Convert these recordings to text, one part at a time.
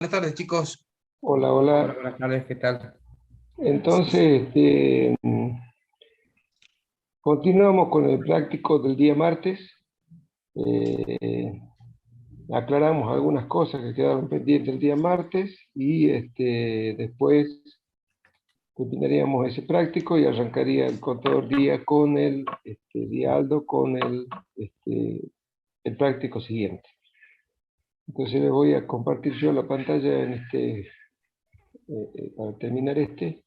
Buenas tardes, chicos. Hola, Hola, hola. buenas tardes, ¿qué tal? Entonces, continuamos con el práctico del día martes. Eh, Aclaramos algunas cosas que quedaron pendientes el día martes y después terminaríamos ese práctico y arrancaría el contador día con el día Aldo con el práctico siguiente. Entonces les voy a compartir yo la pantalla en para terminar este.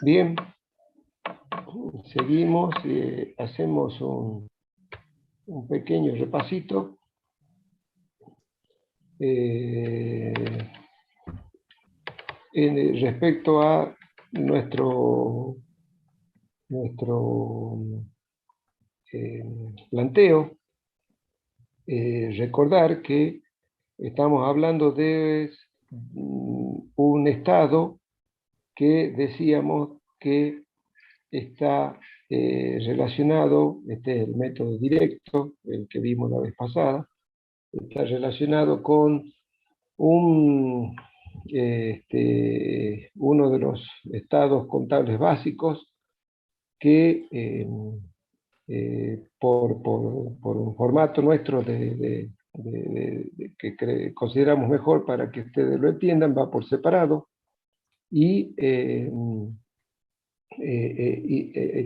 Bien, seguimos, hacemos un pequeño repasito respecto a nuestro planteo. Recordar que estamos hablando de un estado que decíamos que está relacionado, este es el método directo, el que vimos la vez pasada, está relacionado con uno de los estados contables básicos que por un formato nuestro que consideramos mejor para que ustedes lo entiendan, va por separado y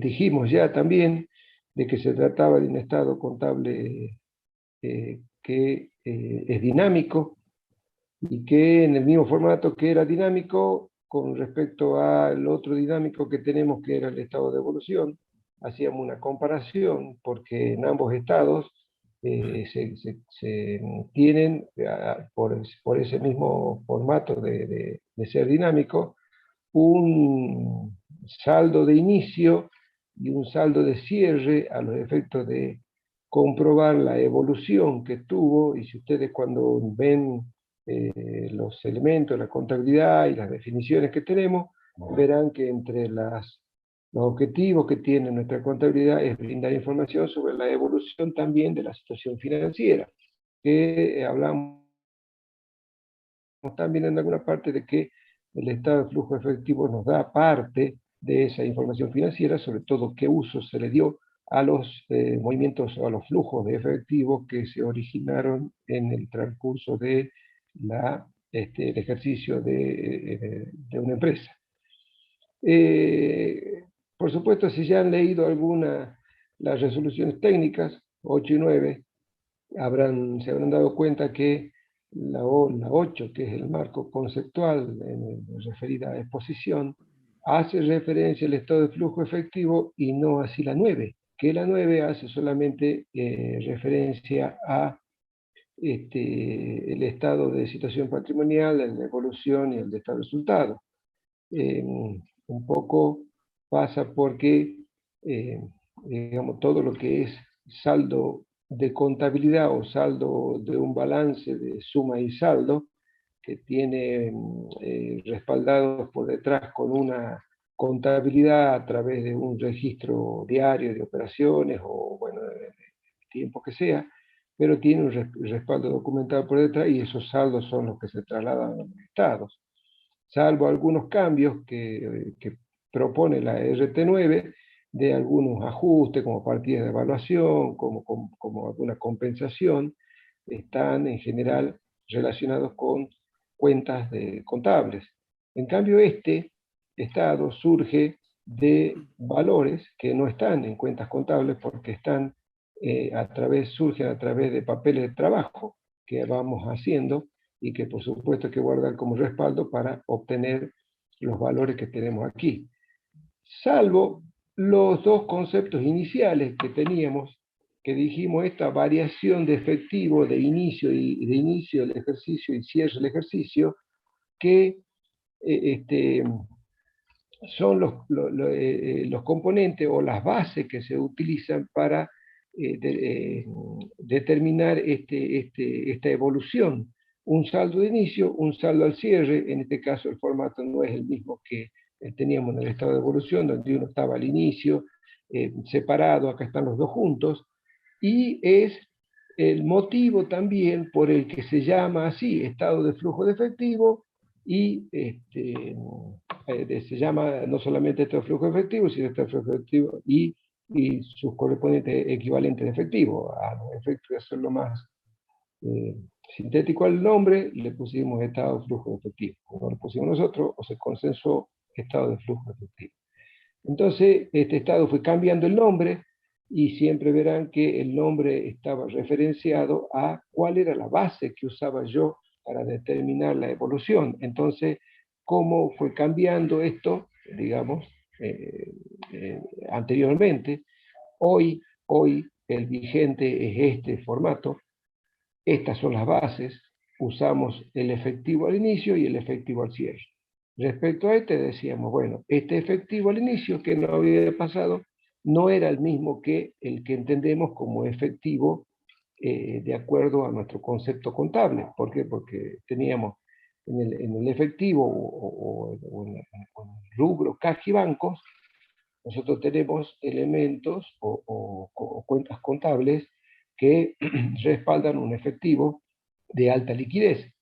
dijimos ya también de que se trataba de un estado contable que es dinámico y que en el mismo formato que era dinámico con respecto al otro dinámico que tenemos que era el estado de evolución, hacíamos una comparación porque en ambos estados se tienen por ese mismo formato de ser dinámico un saldo de inicio y un saldo de cierre a los efectos de comprobar la evolución que tuvo, y si ustedes cuando ven los elementos, la contabilidad y las definiciones que tenemos, verán que entre los objetivos que tiene nuestra contabilidad es brindar información sobre la evolución también de la situación financiera, que hablamos también en alguna parte de que el estado de flujo efectivo nos da parte de esa información financiera, sobre todo qué uso se le dio a los movimientos o a los flujos de efectivo que se originaron en el transcurso de el ejercicio de una empresa. Por supuesto, si ya han leído las resoluciones técnicas, 8 y 9, se habrán dado cuenta que la 8, que es el marco conceptual referida a exposición, hace referencia al estado de flujo efectivo y no así la 9, que la 9 hace solamente referencia a el estado de situación patrimonial, la evolución y el de estado de resultado. Un poco pasa porque, digamos, todo lo que es saldo de contabilidad o saldo de un balance de suma y saldo, que tiene respaldados por detrás con una contabilidad a través de un registro diario de operaciones o, bueno, el tiempo que sea, pero tiene un respaldo documental por detrás y esos saldos son los que se trasladan a los estados. Salvo algunos cambios que propone la RT9 de algunos ajustes como partidas de evaluación, como alguna compensación, están en general relacionados con cuentas contables. En cambio, este estado surge de valores que no están en cuentas contables porque están surgen a través de papeles de trabajo que vamos haciendo y que por supuesto hay que guardar como respaldo para obtener los valores que tenemos aquí. Salvo los dos conceptos iniciales que teníamos, que dijimos esta variación de efectivo de inicio del ejercicio y cierre del ejercicio, que son los componentes o las bases que se utilizan para determinar esta evolución. Un saldo de inicio, un saldo al cierre, en este caso el formato no es el mismo que teníamos en el estado de evolución, donde uno estaba al inicio, separado, acá están los dos juntos, y es el motivo también por el que se llama así, estado de flujo de efectivo, y se llama no solamente estado de flujo efectivo, sino estado de flujo efectivo y sus correspondientes equivalentes de efectivo. A los efectos de hacerlo más sintético al nombre, le pusimos estado de flujo efectivo. No lo pusimos nosotros, o se consensuó estado de flujo efectivo. Entonces, este estado fue cambiando el nombre, y siempre verán que el nombre estaba referenciado a cuál era la base que usaba yo para determinar la evolución. Entonces, cómo fue cambiando esto, digamos, anteriormente. Hoy el vigente es este formato. Estas son las bases. Usamos el efectivo al inicio y el efectivo al cierre. Respecto a este decíamos, bueno, este efectivo al inicio que no había pasado no era el mismo que el que entendemos como efectivo de acuerdo a nuestro concepto contable. ¿Por qué? Porque teníamos en el efectivo o en el rubro caja y bancos, nosotros tenemos elementos o cuentas contables que respaldan un efectivo de alta liquidez.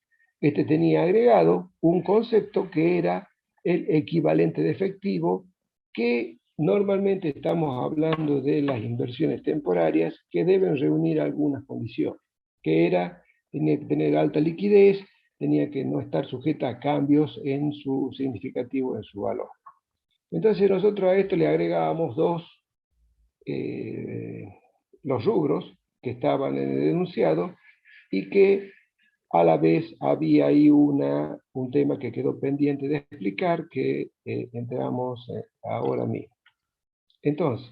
Este tenía agregado un concepto que era el equivalente de efectivo, que normalmente estamos hablando de las inversiones temporarias que deben reunir algunas condiciones, que era tenía que tener alta liquidez, tenía que no estar sujeta a cambios en su significativo, en su valor. Entonces nosotros a esto le agregábamos los rubros que estaban en el enunciado, y que a la vez había ahí un tema que quedó pendiente de explicar, que entramos ahora mismo. Entonces,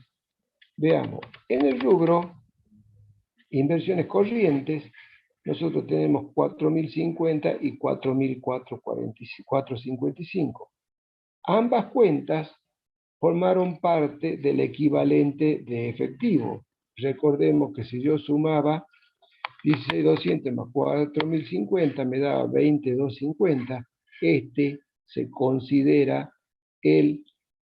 veamos, en el rubro inversiones corrientes, nosotros tenemos 4.050 y 4.455. Ambas cuentas formaron parte del equivalente de efectivo. Recordemos que si yo sumaba 16.200 más 4.050 me daba 20.250. Este se considera el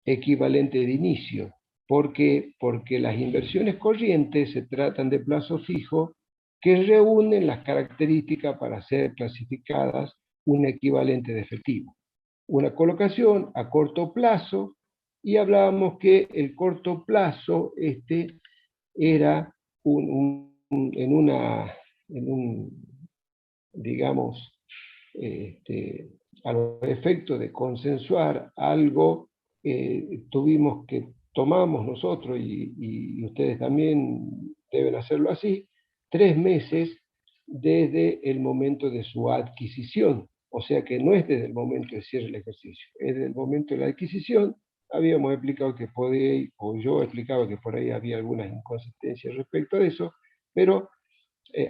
equivalente de inicio. ¿Por qué? Porque las inversiones corrientes se tratan de plazo fijo que reúnen las características para ser clasificadas un equivalente de efectivo. Una colocación a corto plazo, y hablábamos que el corto plazo era digamos, a los efectos de consensuar algo, tomamos nosotros, y ustedes también deben hacerlo así, 3 meses desde el momento de su adquisición. O sea que no es desde el momento de cierre del ejercicio, es desde el momento de la adquisición. Habíamos explicado que podía, o yo explicaba que por ahí había algunas inconsistencias respecto a eso, pero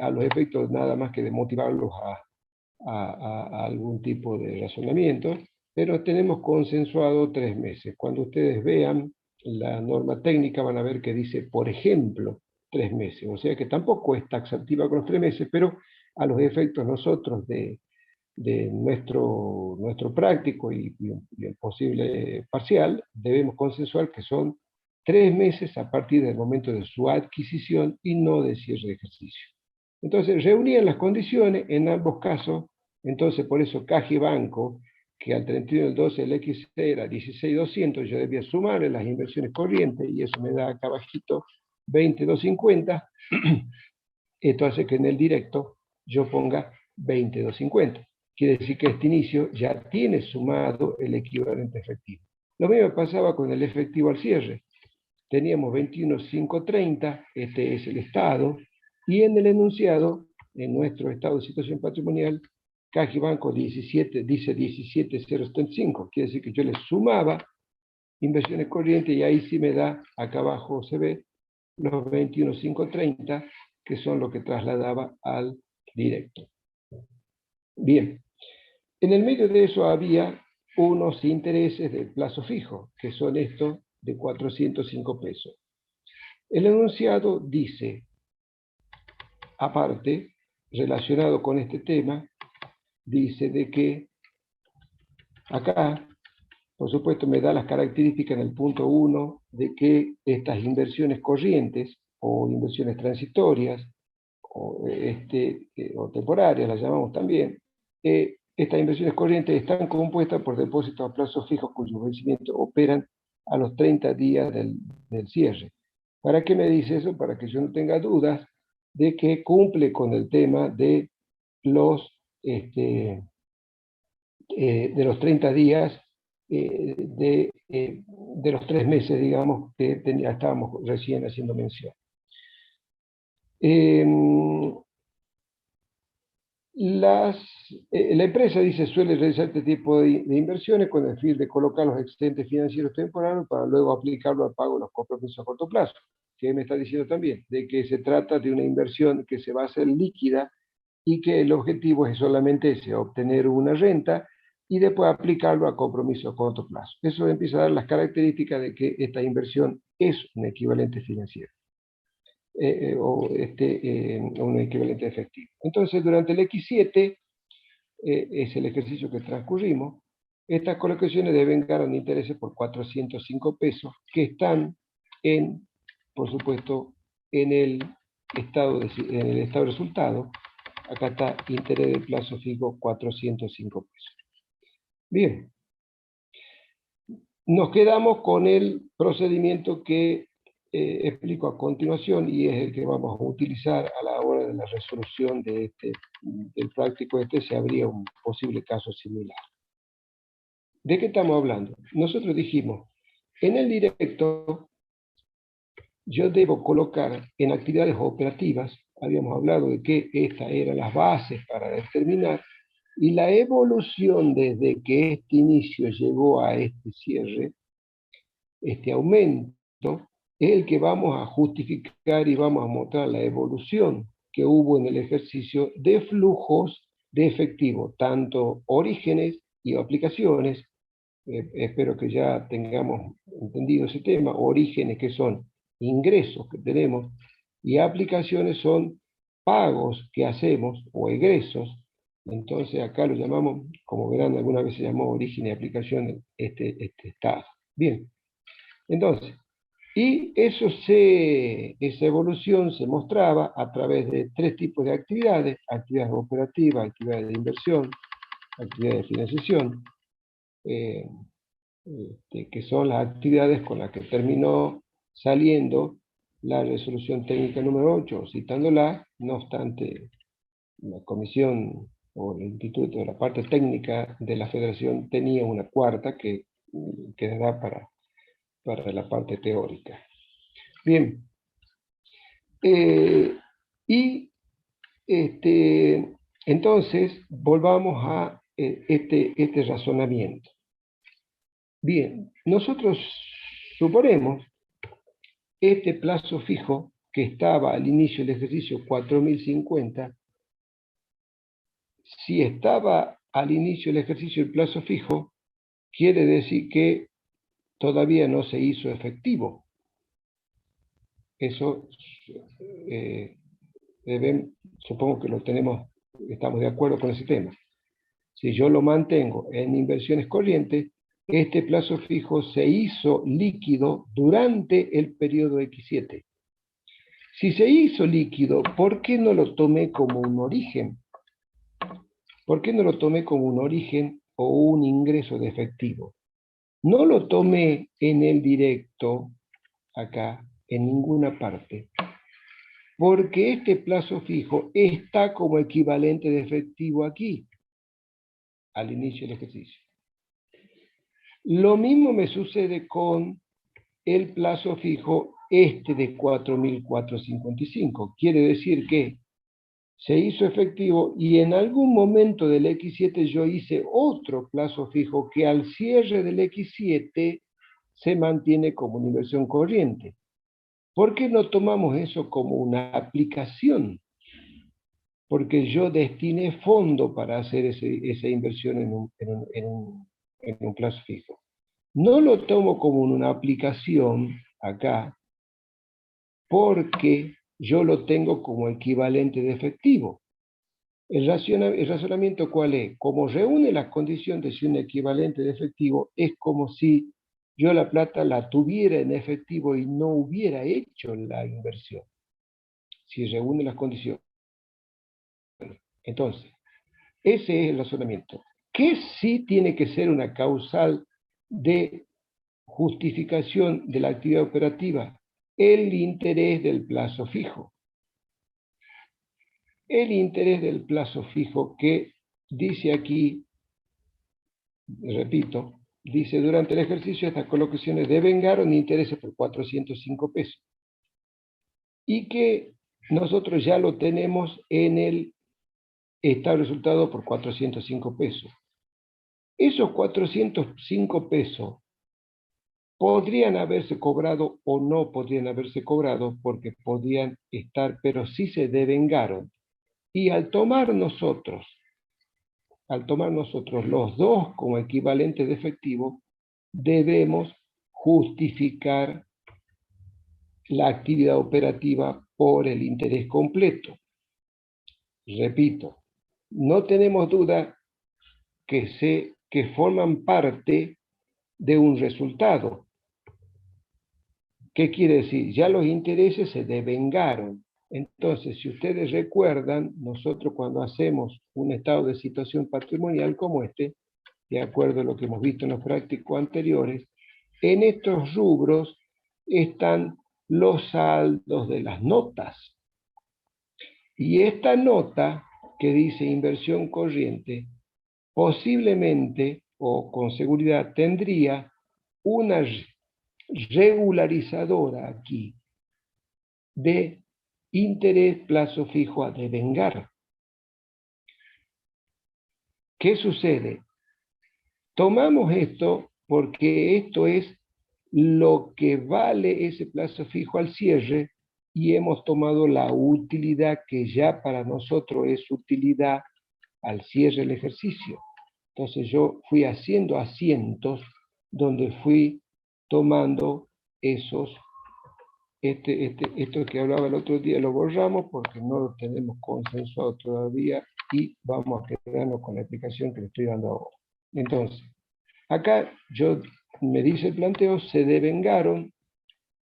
a los efectos nada más que de motivarlos a algún tipo de razonamiento, pero tenemos consensuado 3 meses. Cuando ustedes vean la norma técnica van a ver que dice, por ejemplo, 3 meses, o sea que tampoco es taxativa con los 3 meses, pero a los efectos nosotros de nuestro práctico y el posible parcial, debemos consensuar que son 3 meses a partir del momento de su adquisición y no de cierre de ejercicio. Entonces, reunían las condiciones en ambos casos. Entonces, por eso caja y banco, que al 31 del 12 el X era 16.200, yo debía sumarle las inversiones corrientes, y eso me da acá abajito 20.250. Esto hace que en el directo yo ponga 20.250. Quiere decir que este inicio ya tiene sumado el equivalente efectivo. Lo mismo pasaba con el efectivo al cierre. Teníamos 21.530, este es el estado, y en el enunciado, en nuestro estado de situación patrimonial, Caja y Banco 17, dice 17,075. Quiere decir que yo le sumaba inversiones corrientes y ahí sí me da, acá abajo se ve, los 21,530, que son lo que trasladaba al directo. Bien, en el medio de eso había unos intereses de plazo fijo, que son estos de 405 pesos. El enunciado dice, aparte, relacionado con este tema, dice de que acá, por supuesto, me da las características en el punto 1 de que estas inversiones corrientes o inversiones transitorias o temporarias, las llamamos también, estas inversiones corrientes están compuestas por depósitos a plazos fijos cuyos vencimientos operan a los 30 días del cierre. ¿Para qué me dice eso? Para que yo no tenga dudas de que cumple con el tema de los 30 días de los 3 meses, digamos, que estábamos recién haciendo mención. La empresa dice suele realizar este tipo de inversiones con el fin de colocar los excedentes financieros temporales para luego aplicarlo al pago de los compromisos a corto plazo. ¿Qué me está diciendo también? De que se trata de una inversión que se va a hacer líquida y que el objetivo es solamente ese, obtener una renta y después aplicarlo a compromisos a corto plazo. Eso empieza a dar las características de que esta inversión es un equivalente financiero. O un equivalente efectivo. Entonces, durante el X7, es el ejercicio que transcurrimos, estas colocaciones deben ganar intereses por 405 pesos, que están por supuesto, en el estado de resultado. Acá está interés de plazo fijo 405 pesos. Bien. Nos quedamos con el procedimiento que explico a continuación y es el que vamos a utilizar a la hora de la resolución del práctico si habría un posible caso similar. ¿De qué estamos hablando? Nosotros dijimos, en el directo yo debo colocar en actividades operativas, habíamos hablado de que estas eran las bases para determinar, y la evolución desde que este inicio llegó a este cierre, este aumento, es el que vamos a justificar y vamos a mostrar la evolución que hubo en el ejercicio de flujos de efectivo, tanto orígenes y aplicaciones. Espero que ya tengamos entendido ese tema. Orígenes, que son ingresos que tenemos, y aplicaciones son pagos que hacemos o egresos. Entonces acá lo llamamos, como verán, alguna vez se llamó origen y aplicación este estado. Bien, entonces, y esa evolución se mostraba a través de 3 tipos de actividades: actividades operativas, actividades de inversión, actividades de financiación, que son las actividades con las que terminó saliendo la resolución técnica número 8, citándola. No obstante, la comisión o el instituto, la parte técnica de la federación, tenía una cuarta que quedará para la parte teórica. Bien. Entonces, volvamos a este razonamiento. Bien, nosotros suponemos este plazo fijo que estaba al inicio del ejercicio 4.050, si estaba al inicio del ejercicio el plazo fijo, quiere decir que todavía no se hizo efectivo. Eso supongo que estamos de acuerdo con ese tema. Si yo lo mantengo en inversiones corrientes, este plazo fijo se hizo líquido durante el periodo X7. Si se hizo líquido, ¿por qué no lo tomé como un origen? ¿Por qué no lo tomé como un origen o un ingreso de efectivo? No lo tomé en el directo, acá, en ninguna parte, porque este plazo fijo está como equivalente de efectivo aquí, al inicio del ejercicio. Lo mismo me sucede con el plazo fijo de 4.455. Quiere decir que se hizo efectivo y en algún momento del X7 yo hice otro plazo fijo que al cierre del X7 se mantiene como una inversión corriente. ¿Por qué no tomamos eso como una aplicación? Porque yo destiné fondo para hacer esa inversión en un plazo fijo. No lo tomo como una aplicación acá porque yo lo tengo como equivalente de efectivo. El razonamiento, ¿cuál es? Como reúne las condiciones de un equivalente de efectivo, es como si yo la plata la tuviera en efectivo y no hubiera hecho la inversión. Si reúne las condiciones. Entonces, ese es el razonamiento. ¿Qué sí tiene que ser una causal de justificación de la actividad operativa? El interés del plazo fijo. El interés del plazo fijo que dice aquí, repito, dice durante el ejercicio estas colocaciones devengaron intereses por 405 pesos. Y que nosotros ya lo tenemos en el estado resultado por 405 pesos. Esos 405 pesos podrían haberse cobrado o no podrían haberse cobrado porque podían estar, pero sí se devengaron. Y al tomar nosotros los dos como equivalentes de efectivo, debemos justificar la actividad operativa por el interés completo. Repito, no tenemos duda que forman parte de un resultado. ¿Qué quiere decir? Ya los intereses se devengaron. Entonces, si ustedes recuerdan, nosotros cuando hacemos un estado de situación patrimonial como este, de acuerdo a lo que hemos visto en los prácticos anteriores, en estos rubros están los saldos de las notas. Y esta nota que dice inversión corriente, posiblemente o con seguridad tendría una regularizadora aquí de interés plazo fijo a devengar. ¿Qué sucede? Tomamos esto porque esto es lo que vale ese plazo fijo al cierre y hemos tomado la utilidad que ya para nosotros es utilidad al cierre del ejercicio. Entonces yo fui haciendo asientos donde fui tomando esos, esto que hablaba el otro día lo borramos porque no lo tenemos consensuado todavía y vamos a quedarnos con la explicación que le estoy dando ahora. Entonces, acá me dice el planteo, se devengaron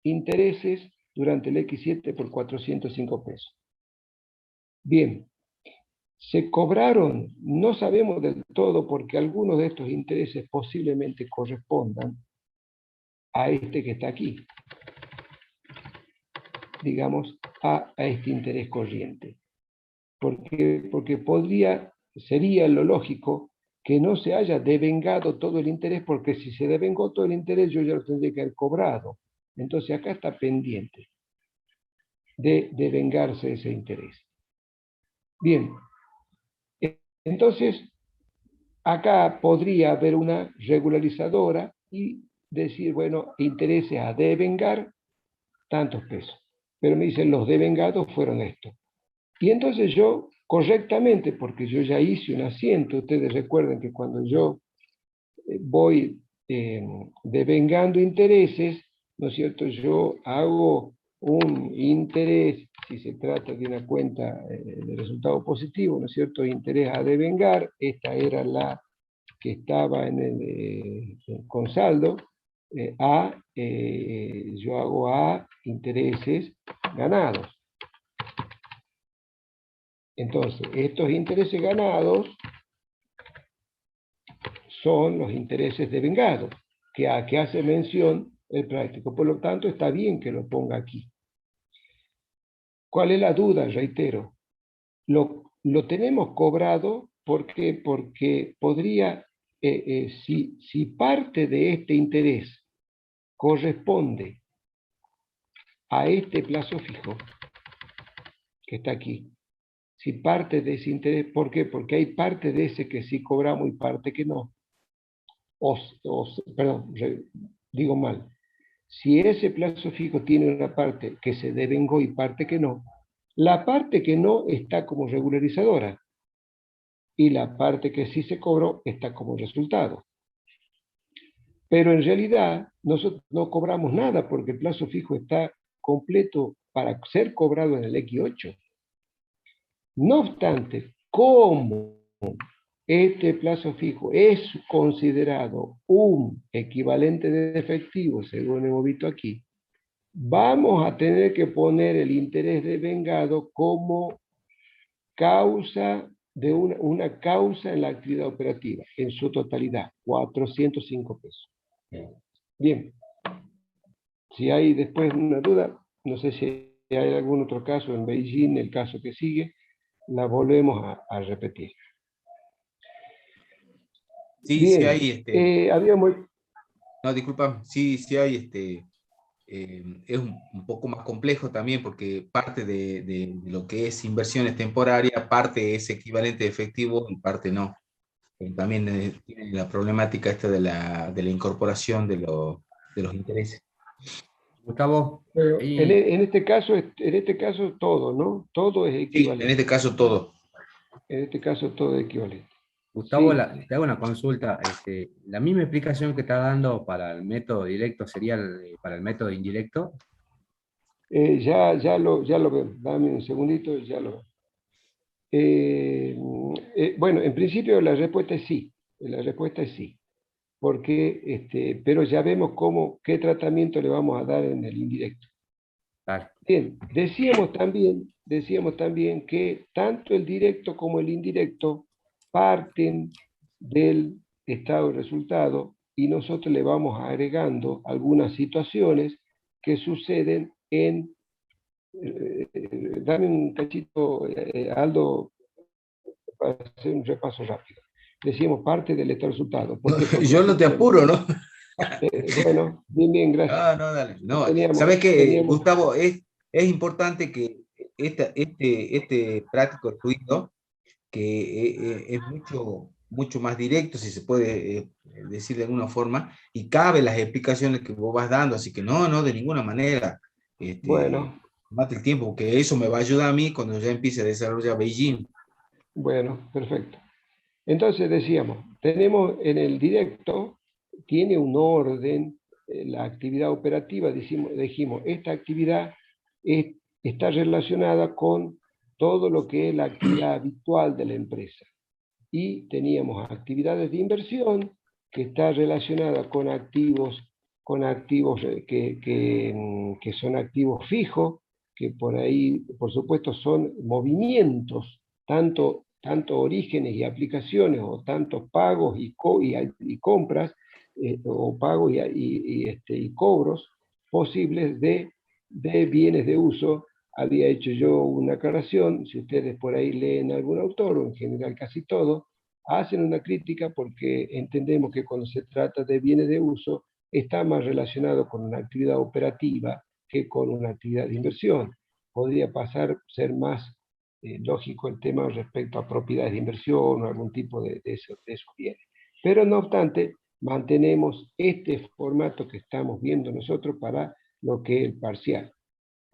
intereses durante el X7 por 405 pesos. Bien, se cobraron, no sabemos del todo porque algunos de estos intereses posiblemente correspondan a este que está aquí, digamos, a este interés corriente. Porque sería lo lógico que no se haya devengado todo el interés, porque si se devengó todo el interés yo ya lo tendría que haber cobrado. Entonces acá está pendiente de devengarse ese interés. Bien, entonces acá podría haber una regularizadora y decir, bueno, intereses a devengar tantos pesos. Pero me dicen, los devengados fueron estos. Y entonces yo, correctamente, porque yo ya hice un asiento, ustedes recuerden que cuando yo voy devengando intereses, ¿no es cierto? Yo hago un interés, si se trata de una cuenta de resultado positivo, ¿no es cierto? Interés a devengar, esta era la que estaba con saldo, yo hago a intereses ganados. Entonces, estos intereses ganados son los intereses devengados, que hace mención el práctico. Por lo tanto, está bien que lo ponga aquí. ¿Cuál es la duda? Reitero. Lo tenemos cobrado porque podría, si parte de este interés corresponde a este plazo fijo, que está aquí, si parte de ese interés, ¿por qué? Porque hay parte de ese que sí cobramos y parte que no. Perdón, digo mal. Si ese plazo fijo tiene una parte que se devengó y parte que no, la parte que no está como regularizadora y la parte que sí se cobró está como resultado. Pero en realidad nosotros no cobramos nada porque el plazo fijo está completo para ser cobrado en el X8. No obstante, como este plazo fijo es considerado un equivalente de efectivo, según hemos visto aquí, vamos a tener que poner el interés devengado como causa de una causa en la actividad operativa, en su totalidad, 405 pesos. Bien, si hay después una duda, no sé si hay algún otro caso en Beijing, el caso que sigue, la volvemos a repetir. Sí, sí Bien, hay, habíamos... no, disculpa, sí, sí hay, es un poco más complejo también porque parte de lo que es inversiones temporarias, parte es equivalente de efectivo y parte no. También tiene la problemática esta de la incorporación de los intereses. Gustavo, Pero ahí, en este caso todo, ¿no? Todo es Sí, en equivalente. este caso todo. En este caso todo es equivalente. Gustavo, Sí, te hago una consulta. La misma explicación que está dando para el método directo sería para el método indirecto. ya lo veo. Dame un segundito, ya lo veo. Bueno, en principio la respuesta es sí. La respuesta es sí. Porque, pero ya vemos qué tratamiento le vamos a dar en el indirecto. Claro, Bien, decíamos también que tanto el directo como el indirecto parten del estado de resultado y nosotros le vamos agregando algunas situaciones que suceden dame un cachito, Aldo, para hacer un repaso rápido. Decíamos parte del estado de resultado. ¿Por No, qué? Porque yo no te apuro, ¿no? bueno, bien, gracias. No, no, dale. No, Teníamos, ¿sabes qué, teníamos, Gustavo? Es importante que este práctico fluido, que es mucho más directo, si se puede decir de alguna forma, y cabe las explicaciones que vos vas dando, así que no, de ninguna manera, bueno, mate el tiempo, porque eso me va a ayudar a mí cuando ya empiece a desarrollar Beijing. bueno, perfecto. Entonces decíamos, tenemos en el directo, tiene un orden, la actividad operativa, dijimos, esta actividad está relacionada con todo lo que es la actividad habitual de la empresa. Y teníamos actividades de inversión que está relacionada con activos que son activos fijos, que por ahí, por supuesto, son movimientos, tanto orígenes y aplicaciones, o tantos pagos y compras, o pagos y cobros posibles de bienes de uso. Había hecho yo una aclaración, si ustedes por ahí leen algún autor, o en general casi todo, hacen una crítica porque entendemos que cuando se trata de bienes de uso, está más relacionado con una actividad operativa que con una actividad de inversión. Podría ser más lógico el tema respecto a propiedades de inversión o algún tipo de esos bienes. Pero no obstante, mantenemos este formato que estamos viendo nosotros para lo que es el parcial.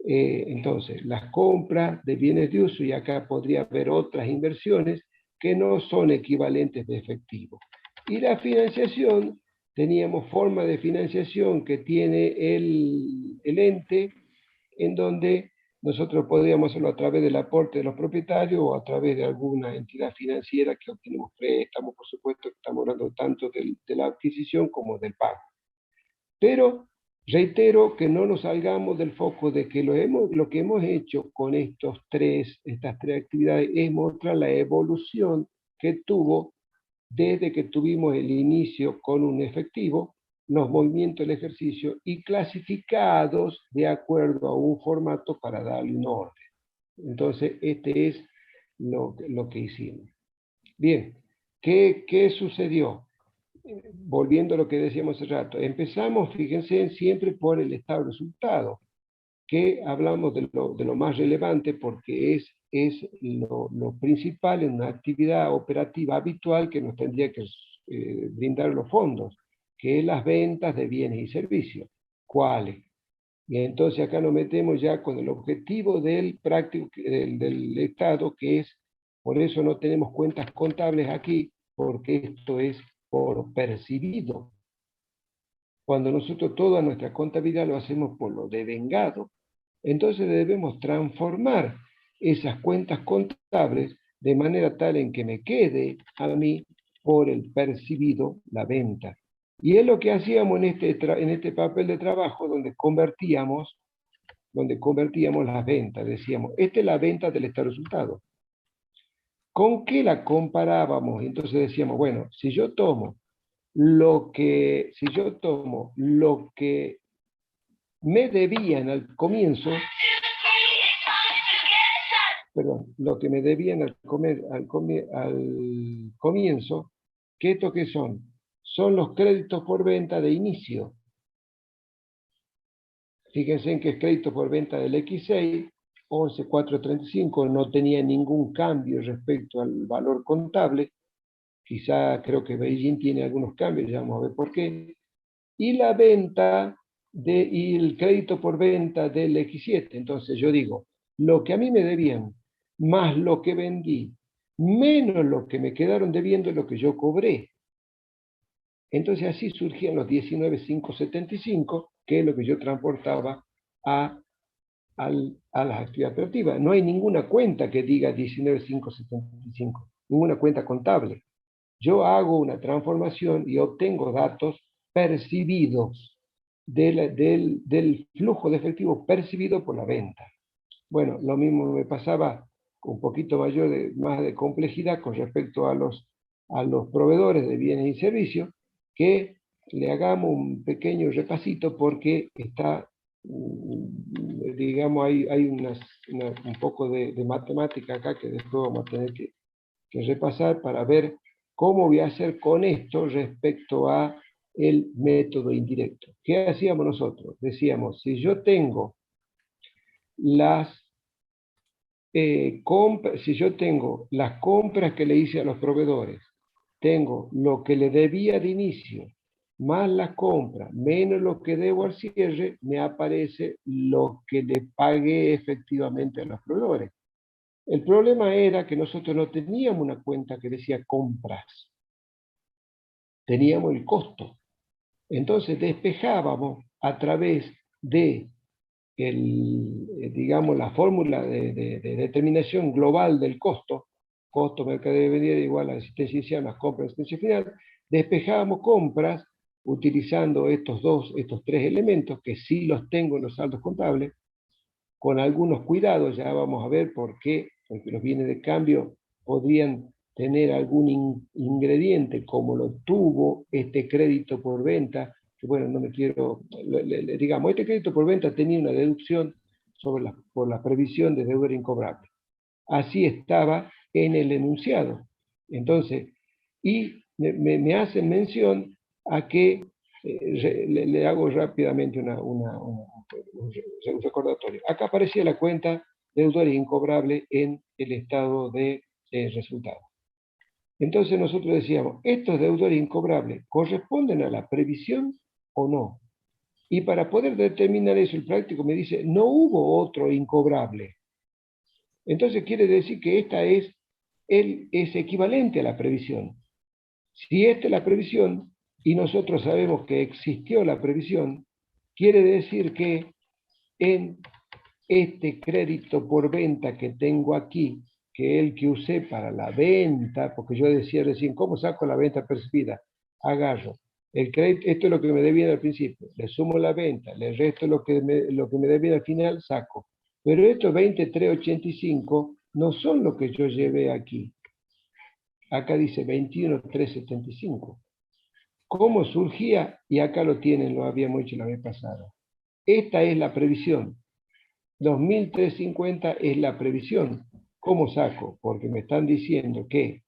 Entonces, las compras de bienes de uso, y acá podría haber otras inversiones que no son equivalentes de efectivo. Y la financiación, teníamos forma de financiación que tiene el ente, en donde nosotros podríamos hacerlo a través del aporte de los propietarios o a través de alguna entidad financiera que obtenemos préstamos, por supuesto, estamos hablando tanto de la adquisición como del pago. Pero reitero que no nos salgamos del foco de que lo que hemos hecho con estas tres actividades es mostrar la evolución que tuvo desde que tuvimos el inicio con un efectivo, los movimientos del ejercicio y clasificados de acuerdo a un formato para darle un orden. Entonces, este es lo que hicimos. Bien, ¿qué sucedió? Volviendo a lo que decíamos hace rato, empezamos, fíjense, siempre por el estado de resultado, que hablamos de lo más relevante porque es lo principal en una actividad operativa habitual que nos tendría que brindar los fondos, que es las ventas de bienes y servicios. ¿Cuáles? Y entonces acá nos metemos ya con el objetivo del práctico del Estado, que es, por eso no tenemos cuentas contables aquí, porque esto es por percibido. Cuando nosotros toda nuestra contabilidad lo hacemos por lo devengado, entonces debemos transformar esas cuentas contables de manera tal en que me quede a mí por el percibido la venta. Y es lo que hacíamos en este papel de trabajo donde convertíamos las ventas. Decíamos, esta es la venta del estado de resultado. ¿Con qué la comparábamos? Entonces decíamos, bueno, si yo tomo lo que me debían al comienzo, lo que me debían al comienzo, ¿qué esto qué son? Son los créditos por venta de inicio. Fíjense en que es crédito por venta del X6, 11.435, no tenía ningún cambio respecto al valor contable. Quizá creo que Beijing tiene algunos cambios, ya vamos a ver por qué. Y la venta y el crédito por venta del X7. Entonces yo digo, lo que a mí me debían, más lo que vendí, menos lo que me quedaron debiendo es lo que yo cobré. Entonces así surgían los 19.575, que es lo que yo transportaba a las actividades operativas. No hay ninguna cuenta que diga 19.575, ninguna cuenta contable. Yo hago una transformación y obtengo datos percibidos del flujo de efectivo percibido por la venta. Bueno, lo mismo me pasaba con un poquito más de complejidad con respecto a los proveedores de bienes y servicios, que le hagamos un pequeño repasito porque está, digamos, hay un poco de matemática acá que después vamos a tener que repasar para ver cómo voy a hacer con esto respecto a el método indirecto. ¿Qué hacíamos nosotros? Decíamos, si yo tengo las compras que le hice a los proveedores, tengo lo que le debía de inicio, más las compras, menos lo que debo al cierre, me aparece lo que le pagué efectivamente a los proveedores. El problema era que nosotros no teníamos una cuenta que decía compras, teníamos el costo. Entonces despejábamos a través de digamos, la fórmula de determinación global del costo mercadería vendida igual a la asistencia inicial más compra asistencia final, despejábamos compras utilizando estos tres elementos, que sí los tengo en los saldos contables, con algunos cuidados. Ya vamos a ver por qué, porque los bienes de cambio podrían tener algún ingrediente, como lo tuvo este crédito por venta, que bueno, no me quiero, digamos, este crédito por venta tenía una deducción por la previsión de deuda incobrable. Así estaba en el enunciado. Entonces, y me hacen mención a que le hago rápidamente un recordatorio. Acá aparecía la cuenta deudora incobrable en el estado de resultado. Entonces nosotros decíamos, ¿estos deudores incobrables corresponden a la previsión o no? Y para poder determinar eso, el práctico me dice, no hubo otro incobrable. Entonces quiere decir que esta es equivalente a la previsión. Si esta es la previsión, y nosotros sabemos que existió la previsión, quiere decir que en este crédito por venta que tengo aquí, que es el que usé para la venta, porque yo decía recién, ¿cómo saco la venta percibida? Agarro el crédito, esto es lo que me debían al principio, le sumo la venta, le resto lo que me debían al final, saco. Pero estos 23.85 no son lo que yo llevé aquí. Acá dice 21.375. ¿Cómo surgía? Y acá lo tienen, lo habíamos hecho la vez pasada. Esta es la previsión. 2.350 es la previsión. ¿Cómo saco? Porque me están diciendo que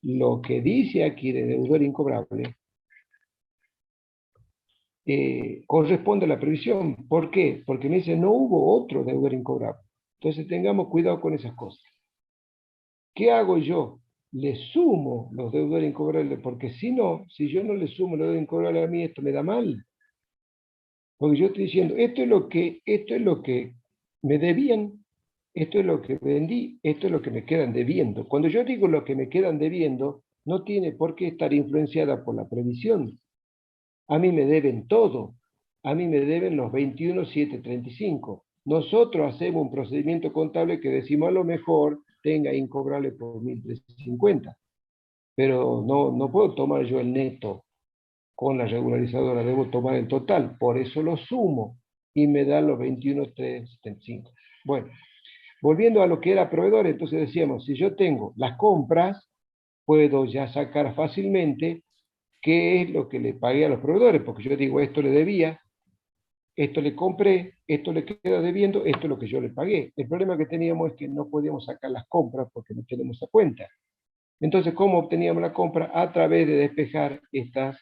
lo que dice aquí de deudor incobrable corresponde a la previsión. ¿Por qué? Porque me dice, no hubo otro deudor incobrable. Entonces tengamos cuidado con esas cosas. ¿Qué hago yo? Le sumo los deudores incobrables, porque si no, si yo no le sumo los deudores incobrables a mí, esto me da mal. Porque yo estoy diciendo, esto es lo que me debían, esto es lo que vendí, esto es lo que me quedan debiendo. Cuando yo digo lo que me quedan debiendo, no tiene por qué estar influenciada por la previsión. A mí me deben todo. A mí me deben los 21.735. Nosotros hacemos un procedimiento contable que decimos a lo mejor tenga incobrable por 1.350. Pero no puedo tomar yo el neto con la regularizadora, debo tomar el total. Por eso lo sumo y me da los 21.375. Bueno, volviendo a lo que era proveedor, entonces decíamos, si yo tengo las compras, puedo ya sacar fácilmente qué es lo que le pagué a los proveedores, porque yo digo, esto le debía, esto le compré, esto le queda debiendo, esto es lo que yo le pagué. El problema que teníamos es que no podíamos sacar las compras porque no tenemos esa cuenta. Entonces, ¿cómo obteníamos la compra? A través de despejar esta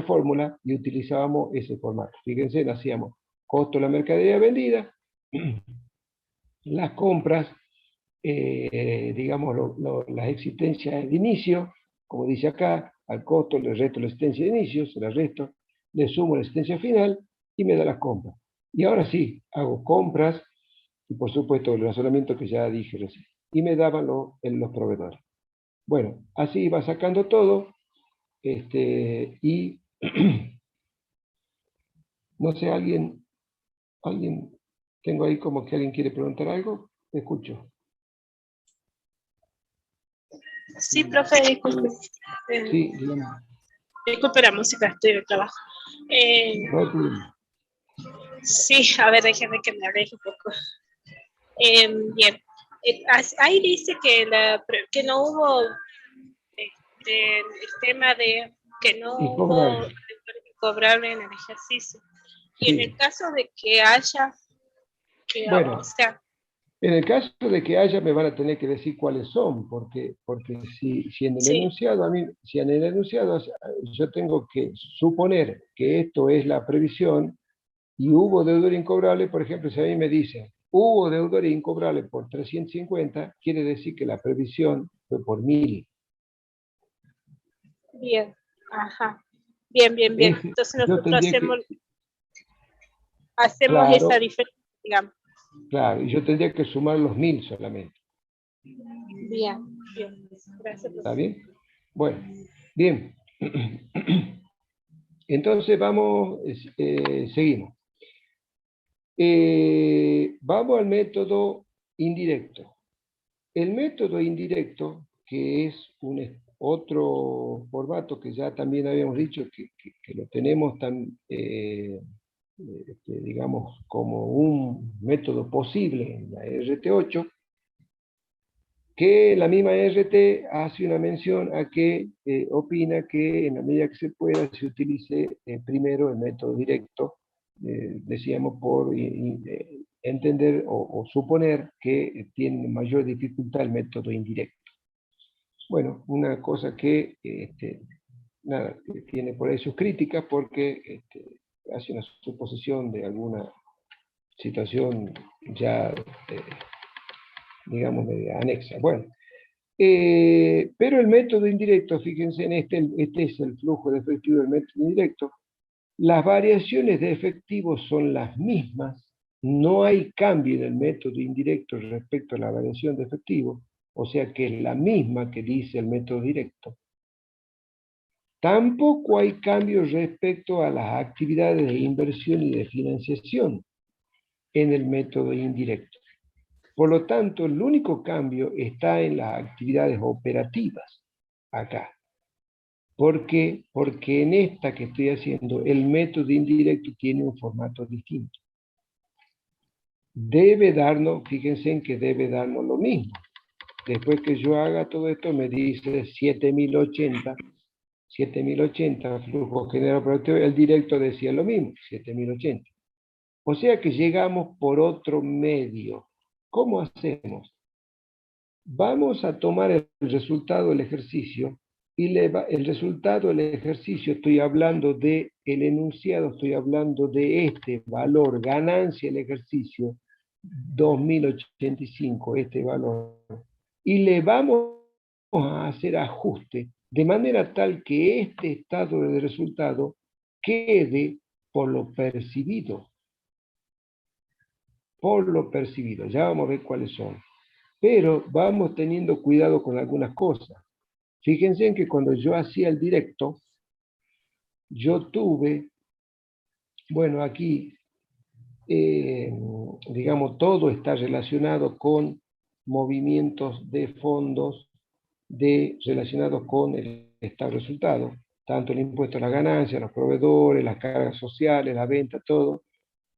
fórmula y utilizábamos ese formato. Fíjense, hacíamos costo de la mercadería vendida, las compras, digamos, las existencias de inicio, como dice acá, al costo le resto la existencia de inicio, se la resto, le sumo la existencia final y me da las compras. Y ahora sí, hago compras y por supuesto el razonamiento que ya dije recién. Y me daban los proveedores. Bueno, así va sacando todo y no sé, alguien, tengo ahí como que alguien quiere preguntar algo, te escucho. Sí, profe, disculpe. Sí, dígame. Disculpe la música, estoy de trabajo. No hay problema. Sí, a ver, déjeme que me aleje un poco. Bien, ahí dice que no hubo el tema de que no hubo incobrable en el ejercicio. Y Sí. en el caso de que haya, Bueno, o sea, en el caso de que haya, me van a tener que decir cuáles son, porque si en el sí, enunciado, si en el enunciado yo tengo que suponer que esto es la previsión y hubo deudor incobrable, por ejemplo, si a mí me dicen, hubo deudor incobrable por 350, quiere decir que la previsión fue por 1000. bien, ajá, bien. Entonces nosotros hacemos claro, esa diferencia, digamos. claro, y yo tendría que sumar los 1000 solamente. Bien, gracias. ¿Está bien? Bueno, bien. Entonces vamos, seguimos. Vamos al método indirecto. El método indirecto, que es otro formato que ya también habíamos dicho que lo tenemos digamos, como un método posible en la RT8, que la misma RT hace una mención a que opina que en la medida que se pueda se utilice primero el método directo, decíamos por entender o suponer que tiene mayor dificultad el método indirecto. Bueno, una cosa que nada, que tiene por ahí sus críticas porque hace una suposición de alguna situación ya, digamos, anexa. Bueno, pero el método indirecto, fíjense en este es el flujo de efectivo del método indirecto, las variaciones de efectivo son las mismas, no hay cambio en el método indirecto respecto a la variación de efectivo, o sea que es la misma que dice el método directo. Tampoco hay cambio respecto a las actividades de inversión y de financiación en el método indirecto. Por lo tanto, el único cambio está en las actividades operativas, acá. ¿Por qué? Porque en esta que estoy haciendo, el método indirecto tiene un formato distinto. Debe darnos, fíjense en que debe darnos lo mismo. Después que yo haga todo esto, me dice 7080, flujo general operativo, el directo decía lo mismo, 7080. O sea que llegamos por otro medio. ¿Cómo hacemos? Vamos a tomar el resultado del ejercicio el resultado del ejercicio, estoy hablando del enunciado, estoy hablando de este valor, ganancia del ejercicio, 2085, este valor, y le vamos a hacer ajuste de manera tal que este estado de resultado quede por lo percibido. Por lo percibido, ya vamos a ver cuáles son. Pero vamos teniendo cuidado con algunas cosas. Fíjense en que cuando yo hacía el directo, yo tuve, bueno, aquí, digamos, todo está relacionado con movimientos de fondos relacionados con el estado de resultado, tanto el impuesto a la ganancia, los proveedores, las cargas sociales, la venta, todo,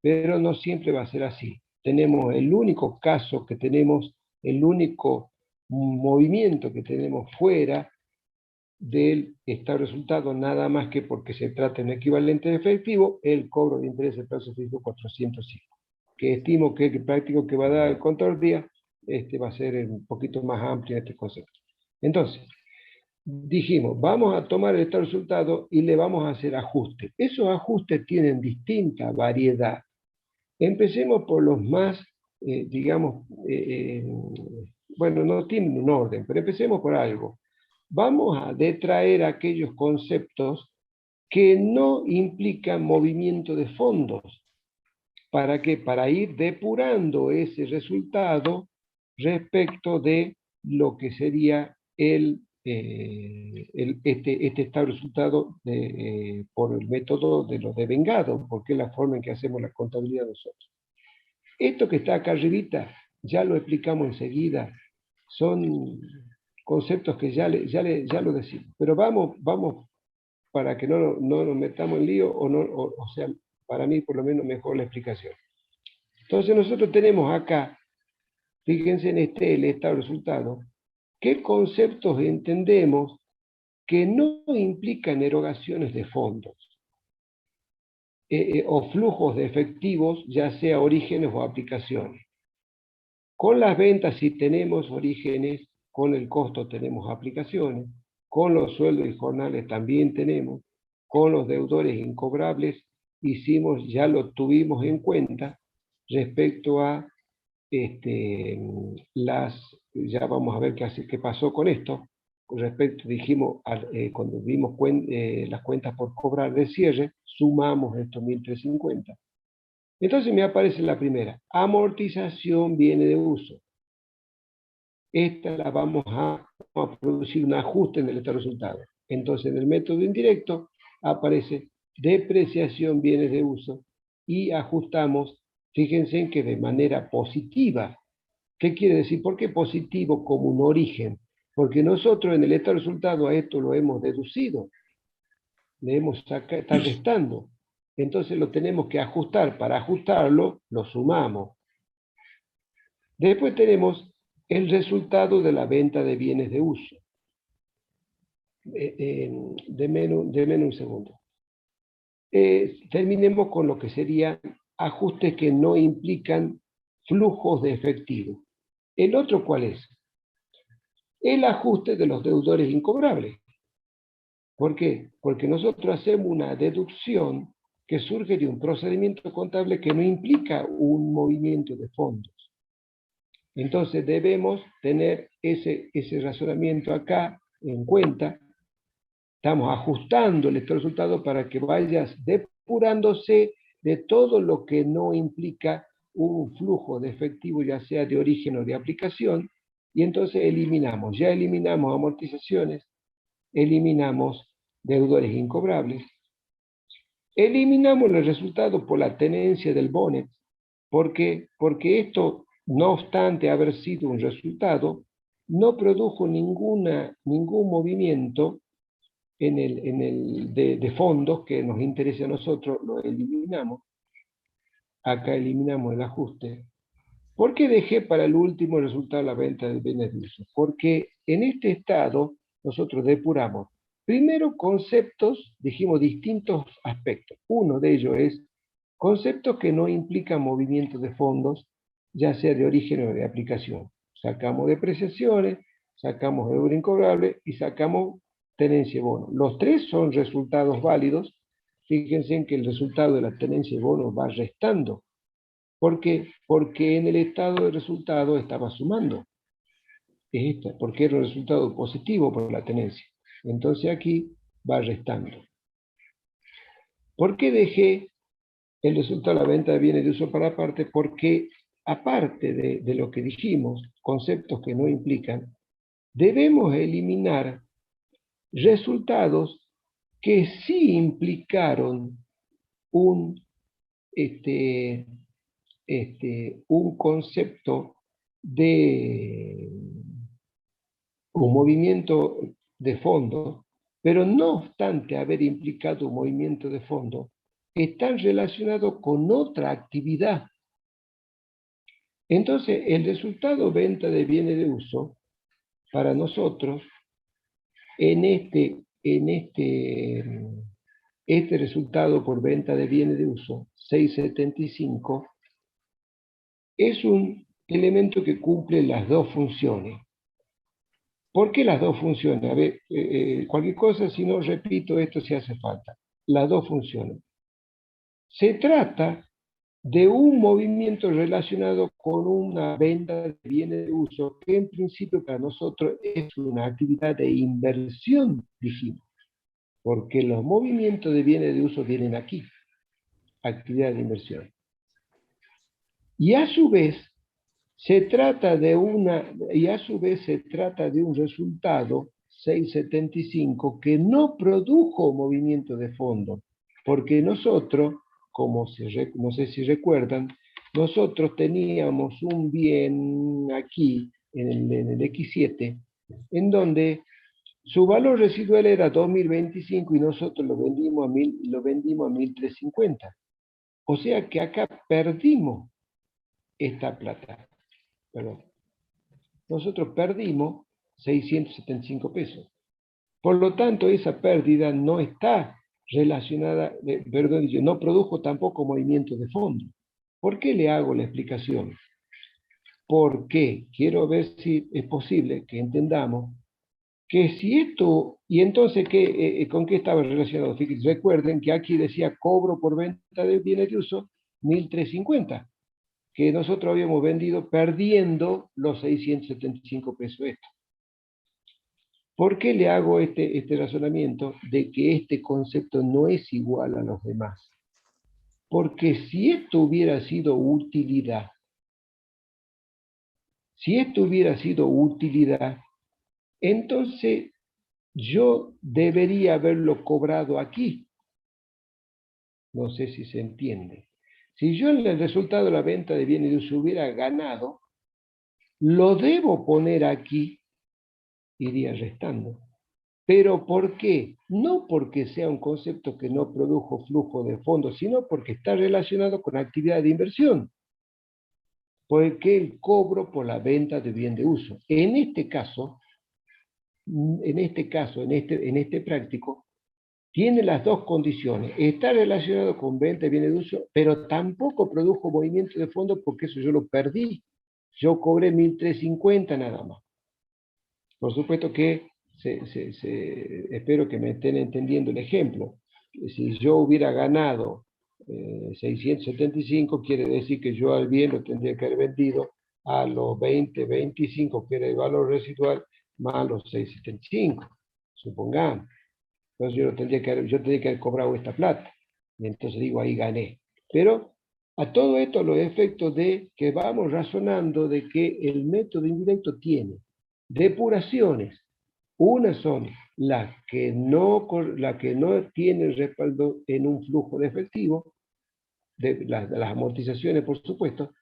pero no siempre va a ser así. Tenemos el único caso que tenemos, el único movimiento que tenemos fuera del estado de resultado, nada más que porque se trata de un equivalente de efectivo, el cobro de interés de plazo fijo 405, que estimo que el práctico que va a dar el contador Díaz va a ser un poquito más amplio en este concepto. Entonces, dijimos, vamos a tomar el estado de resultado y le vamos a hacer ajustes. Esos ajustes tienen distinta variedad. Empecemos por los más, digamos, bueno, no tienen un orden, pero empecemos por algo. Vamos a detraer aquellos conceptos que no implican movimiento de fondos. ¿Para qué? Para ir depurando ese resultado respecto de lo que sería este estado de resultado por el método de lo devengado, porque es la forma en que hacemos la contabilidad nosotros. Esto que está acá arribita, ya lo explicamos enseguida, son conceptos que ya lo decimos, pero vamos para que no nos metamos en lío, o sea, para mí por lo menos mejor la explicación. Entonces nosotros tenemos acá, fíjense en el estado de resultado, qué conceptos entendemos que no implican erogaciones de fondos, o flujos de efectivos, ya sea orígenes o aplicaciones. Con las ventas sí tenemos orígenes, con el costo tenemos aplicaciones, con los sueldos y jornales también tenemos, con los deudores incobrables ya lo tuvimos en cuenta respecto a ya vamos a ver qué pasó con esto. Con respecto, dijimos, cuando vimos las cuentas por cobrar de cierre, sumamos estos 1.350. Entonces me aparece la primera, amortización viene de uso. Esta la vamos a producir un ajuste en el estado de resultado. Entonces en el método indirecto aparece depreciación bienes de uso y ajustamos, fíjense en que de manera positiva. ¿Qué quiere decir? ¿Por qué positivo como un origen? Porque nosotros en el estado de resultado a esto lo hemos deducido, le hemos sacado, está restando. Entonces lo tenemos que ajustar. Para ajustarlo, lo sumamos. Después tenemos el resultado de la venta de bienes de uso. Deme un segundo. Terminemos con lo que serían ajustes que no implican flujos de efectivo. ¿El otro cuál es? El ajuste de los deudores incobrables. ¿Por qué? Porque nosotros hacemos una deducción que surge de un procedimiento contable que no implica un movimiento de fondos. Entonces debemos tener ese razonamiento acá en cuenta. Estamos ajustando el resultado para que vayas depurándose de todo lo que no implica un flujo de efectivo, ya sea de origen o de aplicación, y entonces ya eliminamos amortizaciones, eliminamos deudores incobrables, eliminamos el resultado por la tenencia del bonet, porque esto, no obstante haber sido un resultado, no produjo ningún movimiento de fondos que nos interese a nosotros, lo eliminamos. Acá eliminamos el ajuste. ¿Por qué dejé para el último resultado la venta de bienes de uso? Porque en este estado nosotros depuramos primero conceptos, dijimos distintos aspectos. Uno de ellos es conceptos que no implican movimiento de fondos, ya sea de origen o de aplicación. Sacamos depreciaciones, sacamos deudor incobrable y sacamos tenencia y bono. Los tres son resultados válidos. Fíjense en que el resultado de la tenencia y bono va restando. ¿Por qué? Porque en el estado de resultado estaba sumando. Es esta, porque era un resultado positivo por la tenencia. Entonces aquí va restando. ¿Por qué dejé el resultado de la venta de bienes de uso para aparte? Porque aparte de lo que dijimos, conceptos que no implican, debemos eliminar resultados que sí implicaron un concepto de un movimiento de fondo, pero no obstante haber implicado un movimiento de fondo, están relacionados con otra actividad. Entonces, el resultado venta de bienes de uso, para nosotros, este resultado por venta de bienes de uso, 675, es un elemento que cumple las dos funciones. ¿Por qué las dos funciones? A ver, cualquier cosa, si no repito esto si hace falta. Las dos funciones. Se trata de un movimiento relacionado con una venta de bienes de uso que en principio para nosotros es una actividad de inversión, dijimos. Porque los movimientos de bienes de uso vienen aquí. Actividad de inversión. Y a su vez se trata de un resultado 675 que no produjo movimiento de fondo, porque nosotros, no sé si recuerdan, nosotros teníamos un bien aquí en el X7 en donde su valor residual era 2025 y nosotros lo vendimos a 1350. O sea que acá perdimos esta plata. Perdón. Nosotros perdimos 675 pesos. Por lo tanto, esa pérdida no está relacionada, no produjo tampoco movimiento de fondo. ¿Por qué le hago la explicación? Porque quiero ver si es posible que entendamos que si esto, y entonces, ¿con qué estaba relacionado? Fíjense, recuerden que aquí decía cobro por venta de bienes de uso 1350. Que nosotros habíamos vendido perdiendo los 675 pesos estos. ¿Por qué le hago este razonamiento de que este concepto no es igual a los demás? Porque si esto hubiera sido utilidad, entonces yo debería haberlo cobrado aquí. No sé si se entiende. Si yo en el resultado de la venta de bienes de uso hubiera ganado, lo debo poner aquí, iría restando. ¿Pero por qué? No porque sea un concepto que no produjo flujo de fondos, sino porque está relacionado con actividad de inversión. Porque el cobro por la venta de bien de uso. En este práctico, tiene las dos condiciones. Está relacionado con venta de bienes de uso, pero tampoco produjo movimiento de fondos porque eso yo lo perdí. Yo cobré 1350 nada más. Por supuesto que espero que me estén entendiendo el ejemplo. Si yo hubiera ganado 675, quiere decir que yo al bien lo tendría que haber vendido a los 25, que era el valor residual, más los 675, supongamos. Entonces yo tendría que haber cobrado esta plata. Y entonces digo, ahí gané. Pero a todo esto los efectos de que vamos razonando de que el método indirecto tiene depuraciones. Una son las que no tienen respaldo en un flujo de efectivo, de las amortizaciones, por supuesto,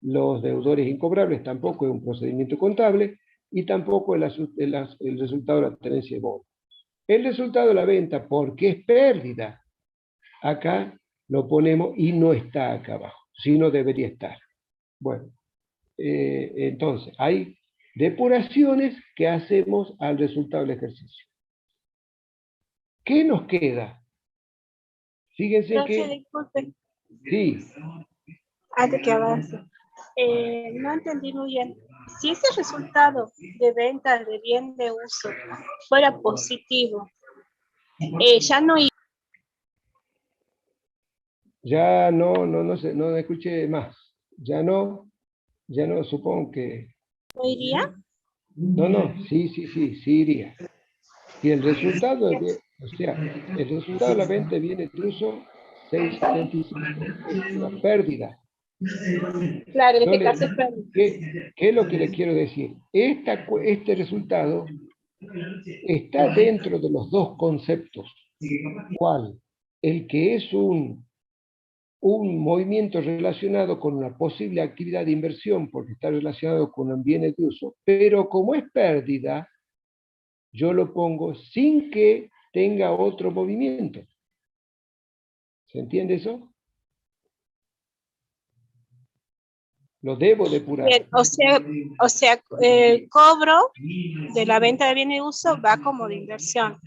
los deudores incobrables tampoco es un procedimiento contable, y tampoco el resultado de la tenencia de bono. El resultado de la venta, porque es pérdida, acá lo ponemos y no está acá abajo, sino debería estar. Bueno, entonces, hay depuraciones que hacemos al resultado del ejercicio. ¿Qué nos queda? Fíjense Profe, que... disculpe, Sí, antes que avance. No entendí muy bien. Si ese resultado de ventas de bien de uso fuera positivo, ya no Ya no escuché más. Ya no, supongo que... iría. No, sí iría. Si el resultado o sea, el resultado de la venta viene de uso 675, es una pérdida. Claro, en Yo este caso es pérdida. ¿qué es lo que le quiero decir? Este resultado está dentro de los dos conceptos. ¿Cuál? El que es un movimiento relacionado con una posible actividad de inversión, porque está relacionado con un bien de uso, pero como es pérdida, yo lo pongo sin que tenga otro movimiento. ¿Se entiende eso? Lo debo depurar. Bien, o sea, el cobro de la venta de bien de uso va como de inversión.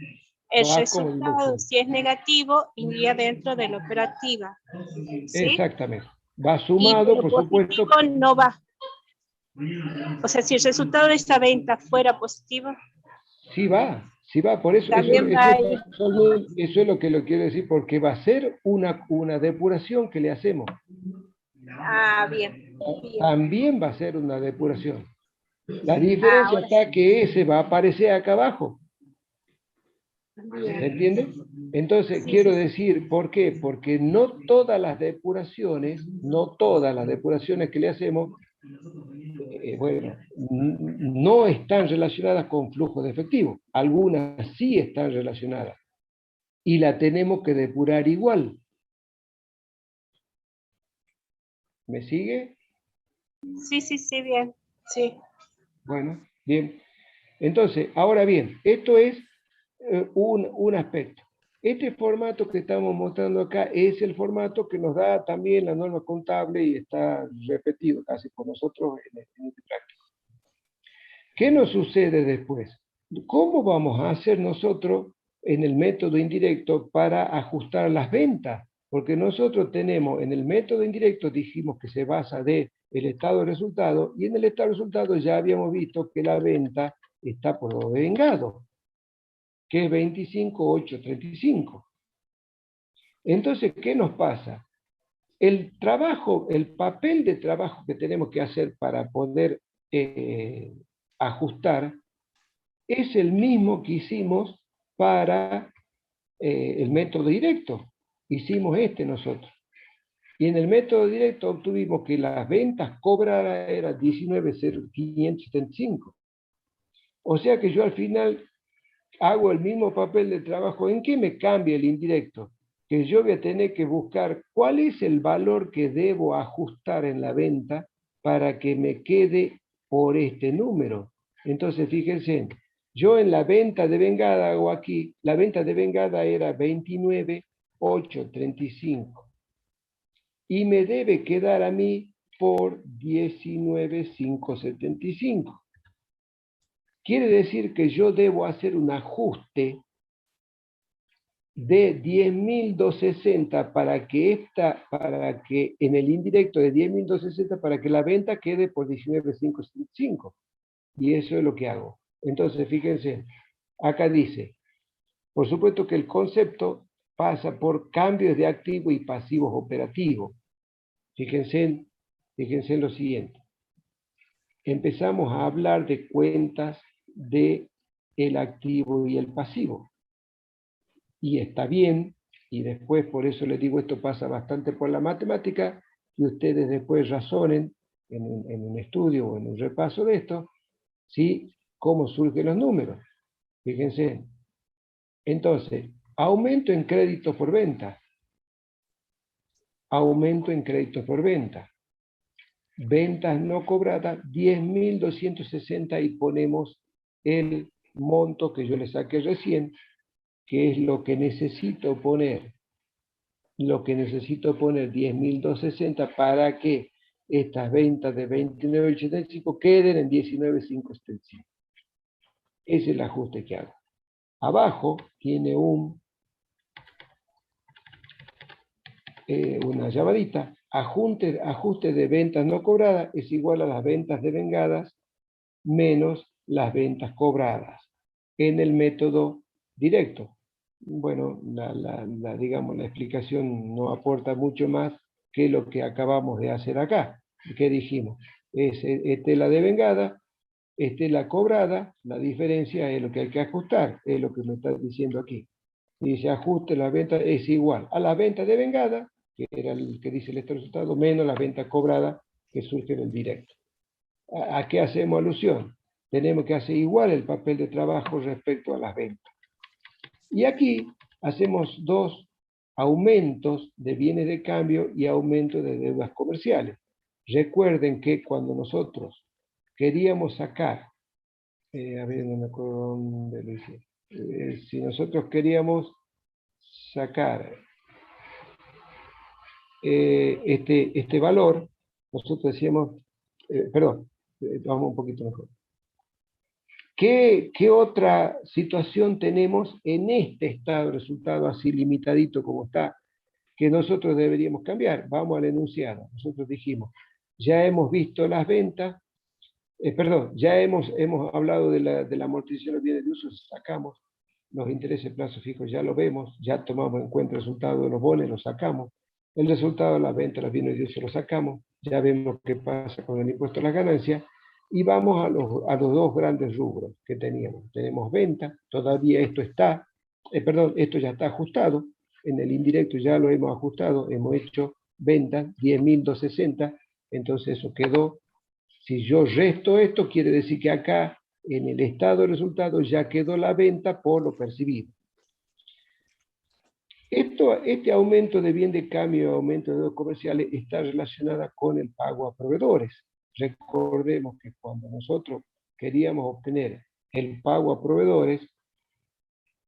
El Va como resultado, inversión. si es negativo, iría dentro de la operativa. ¿Sí? Exactamente. Va Y sumado, lo por supuesto. positivo no va. O sea, si el resultado de esta venta fuera positivo, Sí va, por eso, también va a ir. eso es lo que lo quiero decir, porque va a ser una depuración que le hacemos. Ah, bien. Bien. También va a ser una depuración. La diferencia Ahora está que ese va a aparecer acá abajo. bien. ¿Se entiende? Entonces, Sí, quiero sí. decir, ¿por qué? Porque no todas las depuraciones que le hacemos, bueno, no están relacionadas con flujo de efectivo. Algunas sí están relacionadas. Y la tenemos que depurar igual. ¿Me sigue? Sí, bien. Sí. Bueno, bien. Entonces, ahora bien, esto es un aspecto. Este formato que estamos mostrando acá es el formato que nos da también la norma contable y está repetido casi por nosotros en este práctico. ¿Qué nos sucede después? ¿Cómo vamos a hacer nosotros en el método indirecto para ajustar las ventas? Porque nosotros tenemos en el método indirecto, dijimos que se basa de el estado de resultado, y en el estado de resultado ya habíamos visto que la venta está por devengado, que es 25,835. Entonces, ¿qué nos pasa? El trabajo, el papel de trabajo que tenemos que hacer para poder ajustar es el mismo que hicimos para el método directo. Hicimos nosotros. Y en el método directo obtuvimos que las ventas cobradas eran 19,575. O sea que yo al final hago el mismo papel de trabajo. ¿En qué me cambia el indirecto? Que yo voy a tener que buscar cuál es el valor que debo ajustar en la venta para que me quede por este número. Entonces, fíjense, yo en la venta de vengada hago aquí, la venta de vengada era 29,835 y me debe quedar a mí por 19,575. Quiere decir que yo debo hacer un ajuste de 10.260 para que en el indirecto de 10.260 para que la venta quede por 19.575. Y eso es lo que hago. Entonces, fíjense, acá dice, por supuesto que el concepto pasa por cambios de activos y pasivos operativos. Fíjense en lo siguiente. Empezamos a hablar de cuentas de el activo y el pasivo. Y está bien, y después por eso les digo, esto pasa bastante por la matemática, y ustedes después razonen en un estudio o en un repaso de esto, ¿sí? Cómo surgen los números. Fíjense. Entonces, aumento en créditos por venta. Aumento en créditos por venta. Ventas no cobradas, 10.260 y ponemos el monto que yo le saqué recién, que es lo que necesito poner. 10.260 para que estas ventas de 29,85 queden en 19,575. Ese es el ajuste que hago. Abajo tiene una llamadita. Ajuste de ventas no cobradas es igual a las ventas devengadas menos las ventas cobradas en el método directo. Bueno, digamos, la explicación no aporta mucho más que lo que acabamos de hacer acá. ¿Qué dijimos? Esta es la devengada, esta es la cobrada, la diferencia es lo que hay que ajustar, es lo que me está diciendo aquí. Y se ajuste la venta es igual a la venta devengada, que era el que dice este resultado, menos la venta cobrada que surge en el directo. ¿A qué hacemos alusión? Tenemos que hacer igual el papel de trabajo respecto a las ventas. Y aquí hacemos dos aumentos de bienes de cambio y aumento de deudas comerciales. Recuerden que cuando nosotros queríamos sacar, a ver, no me acuerdo dónde lo hice. Si nosotros queríamos sacar este valor, nosotros decíamos, perdón, vamos un poquito mejor. ¿Qué otra situación tenemos en este estado de resultado así limitadito como está, que nosotros deberíamos cambiar? Vamos al enunciado. Nosotros dijimos, ya hemos visto las ventas, ya hemos hablado de la amortización de bienes de uso, sacamos los intereses plazos fijos, ya lo vemos, ya tomamos en cuenta el resultado de los bonos, lo sacamos, el resultado de las ventas, los bienes de uso lo sacamos, ya vemos qué pasa con el impuesto a las ganancias, y vamos a los dos grandes rubros que teníamos. Tenemos venta, todavía esto está, esto ya está ajustado, en el indirecto ya lo hemos ajustado, hemos hecho venta 10.260, entonces eso quedó. Si yo resto esto, quiere decir que acá, en el estado de resultados, ya quedó la venta por lo percibido. Este aumento de bien de cambio y aumento de deudas comerciales está relacionada con el pago a proveedores. Recordemos que cuando nosotros queríamos obtener el pago a proveedores,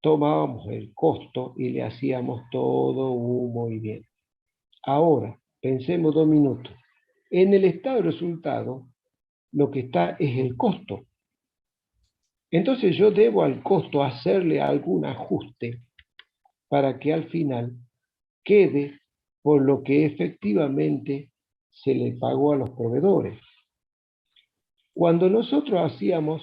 tomábamos el costo y le hacíamos todo humo y bien. Ahora, pensemos 2 minutos. En el estado de resultado, lo que está es el costo. Entonces yo debo al costo hacerle algún ajuste para que al final quede por lo que efectivamente se le pagó a los proveedores. Cuando nosotros hacíamos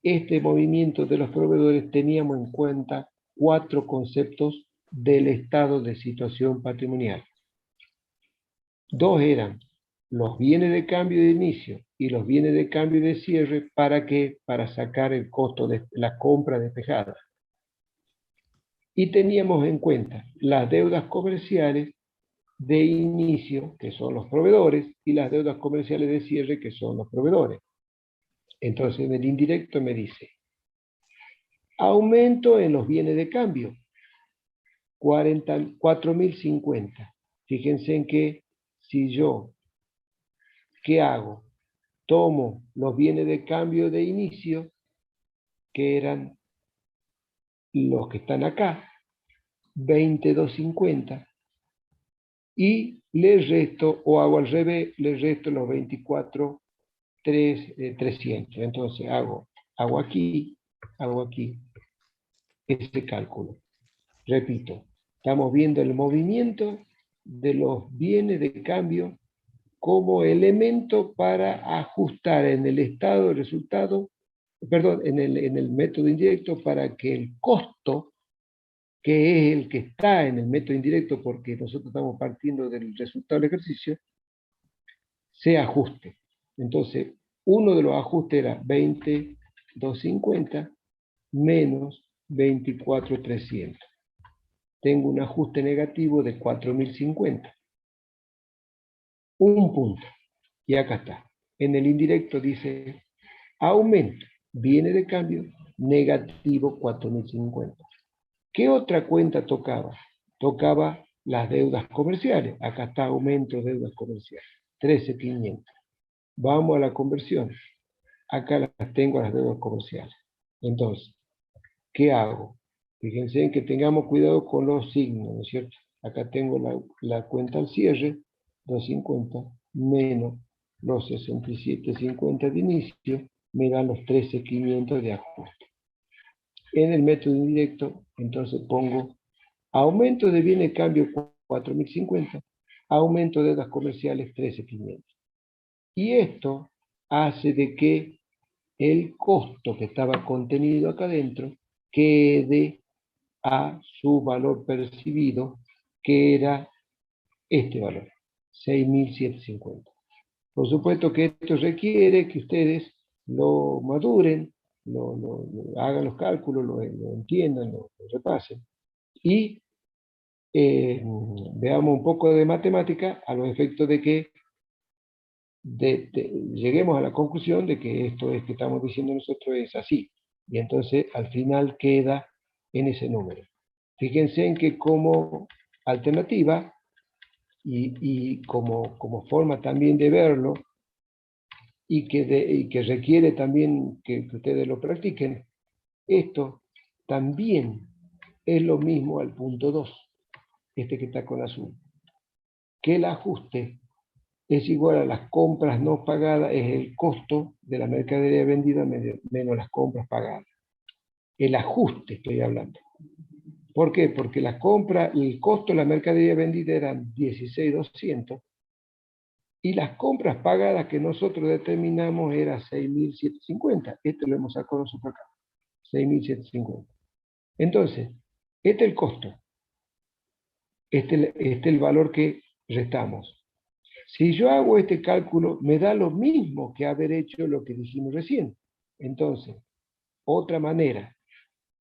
este movimiento de los proveedores, teníamos en cuenta 4 conceptos del estado de situación patrimonial. 2 eran los bienes de cambio de inicio y los bienes de cambio de cierre. ¿Para qué? Para sacar el costo de la compra despejada. Y teníamos en cuenta las deudas comerciales de inicio, que son los proveedores, y las deudas comerciales de cierre, que son los proveedores. Entonces, en el indirecto me dice, aumento en los bienes de cambio, 4.050. Fíjense en que si yo, ¿qué hago? Tomo los bienes de cambio de inicio, que eran los que están acá, 22.50, y le resto, o hago al revés, le resto los 24.300. Entonces hago aquí ese cálculo. Repito, estamos viendo el movimiento de los bienes de cambio como elemento para ajustar en el estado de resultado, en el método indirecto, para que el costo, que es el que está en el método indirecto, porque nosotros estamos partiendo del resultado del ejercicio, se ajuste. Entonces, uno de los ajustes era 20.250 menos 24.300. Tengo un ajuste negativo de 4.050. Un punto. Y acá está. En el indirecto dice aumento, viene de cambio, negativo 4.050. ¿Qué otra cuenta tocaba? Tocaba las deudas comerciales. Acá está aumento de deudas comerciales, 13.500. Vamos a la conversión. Acá las tengo las deudas comerciales. Entonces, ¿qué hago? Fíjense en que tengamos cuidado con los signos, ¿no es cierto? Acá tengo la cuenta al cierre, 250 menos los 67.50 de inicio, me dan los 13.500 de ajuste. En el método indirecto, entonces pongo aumento de bienes de cambio 4.050, aumento de deudas comerciales 13.500. Y esto hace de que el costo que estaba contenido acá adentro quede a su valor percibido, que era este valor, 6.750. Por supuesto que esto requiere que ustedes lo maduren, hagan los cálculos, lo entiendan, lo repasen, y veamos un poco de matemática a los efectos de que lleguemos a la conclusión de que esto es que estamos diciendo nosotros es así, y entonces al final queda en ese número. Fíjense en que como alternativa y como forma también de verlo, y que requiere también que ustedes lo practiquen, esto también es lo mismo al punto 2, este que está con azul, que el ajuste es igual a las compras no pagadas, es el costo de la mercadería vendida menos las compras pagadas. El ajuste estoy hablando. ¿Por qué? Porque las compras, el costo de la mercadería vendida eran 16.200 y las compras pagadas que nosotros determinamos era 6.750. Este lo hemos sacado nosotros acá, 6.750. Entonces, este es el costo. Este es el valor que restamos. Si yo hago este cálculo, me da lo mismo que haber hecho lo que dijimos recién. Entonces, otra manera,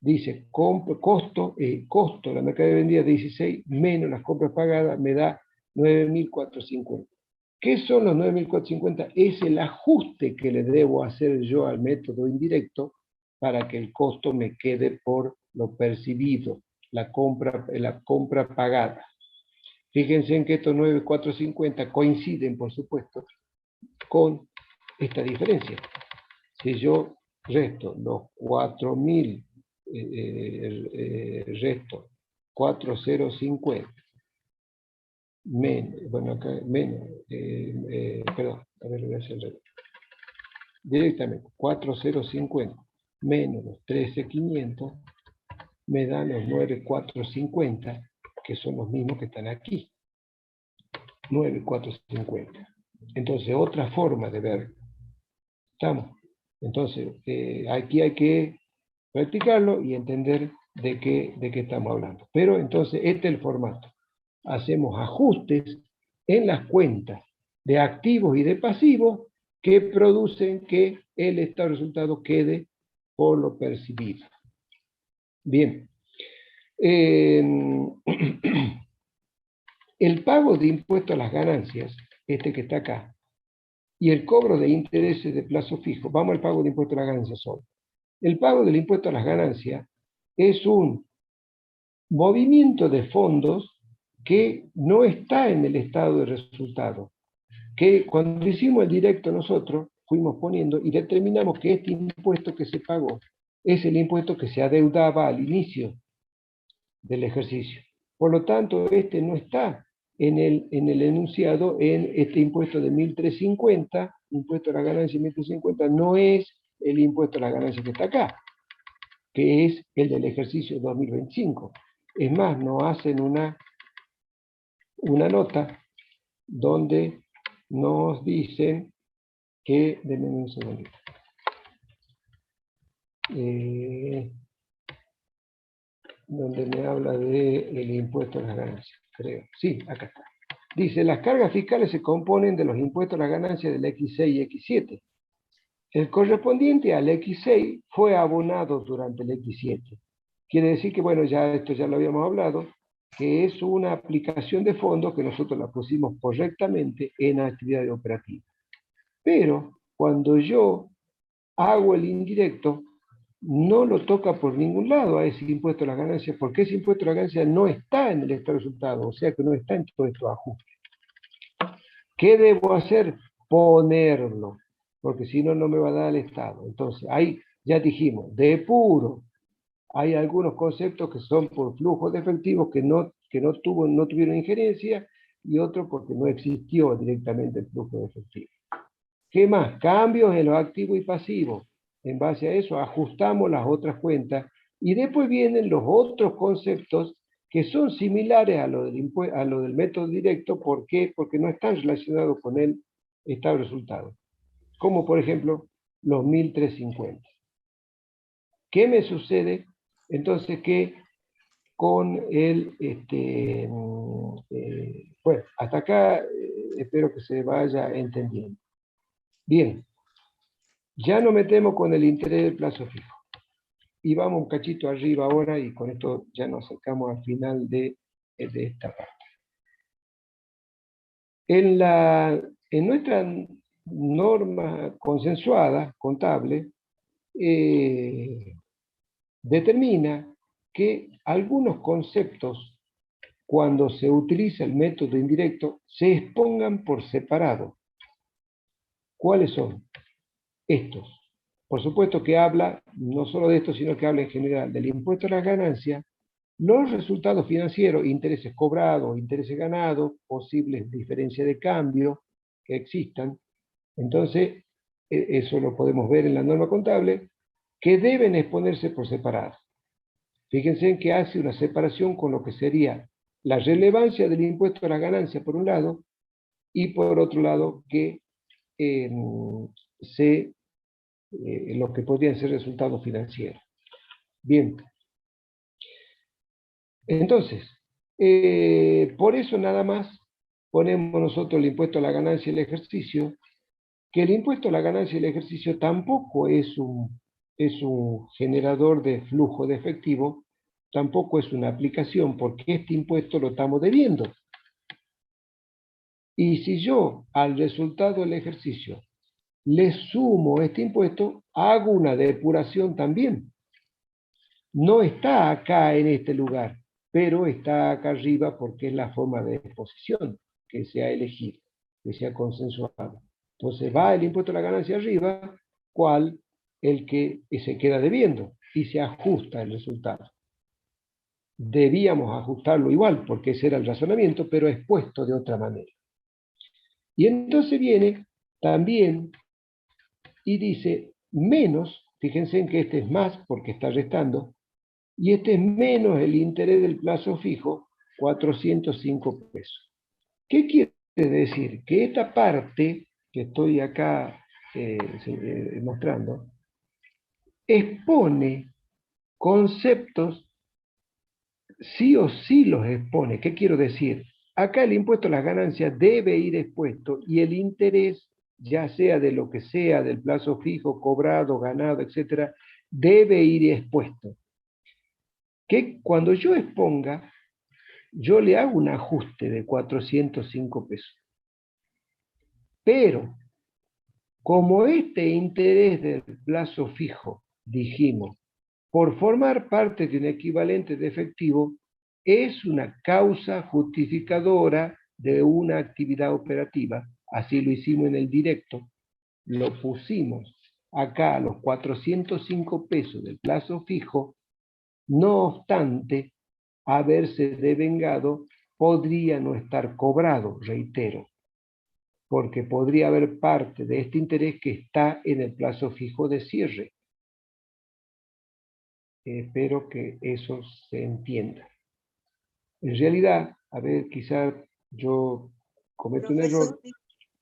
dice costo de la mercadería vendida 16 menos las compras pagadas me da 9.450. ¿Qué son los 9.450? Es el ajuste que le debo hacer yo al método indirecto para que el costo me quede por lo percibido, la compra pagada. Fíjense en que estos 9.450 coinciden, por supuesto, con esta diferencia. Si yo resto los 4.000, resto 4.050, menos, bueno, acá, menos, perdón, a ver, lo voy a hacer directamente, 4.050 menos los 13.500, me dan los 9.450, que son los mismos que están aquí. 9.450. Entonces, otra forma de ver. ¿Estamos? Entonces, aquí hay que practicarlo y entender de qué estamos hablando. Pero entonces, este es el formato. Hacemos ajustes en las cuentas de activos y de pasivos que producen que el estado de resultado quede por lo percibido. Bien. El pago de impuesto a las ganancias, este que está acá, y el cobro de intereses de plazo fijo, vamos al pago de impuesto a las ganancias solo. El pago del impuesto a las ganancias es un movimiento de fondos que no está en el estado de resultado, que cuando hicimos el directo nosotros fuimos poniendo y determinamos que este impuesto que se pagó es el impuesto que se adeudaba al inicio del ejercicio. Por lo tanto, este no está en el enunciado, en este impuesto de 1.350, impuesto a la ganancia de 1.350, no es el impuesto a la ganancia que está acá, que es el del ejercicio 2025. Es más, nos hacen una nota donde nos dicen que, denme un segundito. Donde me habla del impuesto a las ganancias, creo. Sí, acá está. Dice, las cargas fiscales se componen de los impuestos a las ganancias del X6 y X7. El correspondiente al X6 fue abonado durante el X7. Quiere decir que, bueno, ya esto ya lo habíamos hablado, que es una aplicación de fondos que nosotros la pusimos correctamente en actividad operativa. Pero cuando yo hago el indirecto, no lo toca por ningún lado a ese impuesto a las ganancias, porque ese impuesto a las ganancias no está en el estado de resultado, o sea que no está en todos estos ajustes. ¿Qué debo hacer? Ponerlo, porque si no, no me va a dar el estado. Entonces, ahí ya dijimos, de puro, hay algunos conceptos que son por flujos de efectivos que no tuvieron injerencia, y otros porque no existió directamente el flujo de efectivos. ¿Qué más? Cambios en los activos y pasivos. En base a eso ajustamos las otras cuentas y después vienen los otros conceptos que son similares a lo del método directo. ¿Por qué? Porque no están relacionados con el estado de resultado. Como por ejemplo los 1.350. ¿Qué me sucede? Entonces que con el, bueno, hasta acá espero que se vaya entendiendo. Bien, ya nos metemos con el interés del plazo fijo. Y vamos un cachito arriba ahora y con esto ya nos acercamos al final de esta parte. En nuestra norma consensuada, contable, determina que algunos conceptos, cuando se utiliza el método indirecto, se expongan por separado. ¿Cuáles son? Estos. Por supuesto que habla, no solo de esto, sino que habla en general del impuesto a la ganancia, los resultados financieros, intereses cobrados, intereses ganados, posibles diferencias de cambio que existan. Entonces, eso lo podemos ver en la norma contable, que deben exponerse por separado. Fíjense en que hace una separación con lo que sería la relevancia del impuesto a la ganancia por un lado, y por otro lado que lo que podrían ser resultados financieros. Bien. Entonces, por eso nada más ponemos nosotros el impuesto a la ganancia y el ejercicio, que el impuesto a la ganancia y el ejercicio tampoco es un generador de flujo de efectivo, tampoco es una aplicación, porque este impuesto lo estamos debiendo. Y si yo al resultado del ejercicio le sumo este impuesto, hago una depuración también. No está acá en este lugar, pero está acá arriba porque es la forma de exposición que se ha elegido, que se ha consensuado. Entonces va el impuesto a la ganancia arriba, cual el que se queda debiendo, y se ajusta el resultado. Debíamos ajustarlo igual, porque ese era el razonamiento, pero expuesto de otra manera. Y entonces viene también y dice menos, fíjense en que este es más porque está restando, y este es menos el interés del plazo fijo, 405 pesos. ¿Qué quiere decir? Que esta parte que estoy acá mostrando, expone conceptos, sí o sí los expone. ¿Qué quiero decir? Acá el impuesto a las ganancias debe ir expuesto y el interés, ya sea de lo que sea, del plazo fijo, cobrado, ganado, etc., debe ir expuesto. Que cuando yo exponga, yo le hago un ajuste de 405 pesos. Pero, como este interés del plazo fijo, dijimos, por formar parte de un equivalente de efectivo, es una causa justificadora de una actividad operativa, así lo hicimos en el directo, lo pusimos acá a los 405 pesos del plazo fijo, no obstante, haberse devengado podría no estar cobrado, reitero, porque podría haber parte de este interés que está en el plazo fijo de cierre. Espero que eso se entienda. En realidad, a ver, quizá yo cometo un error.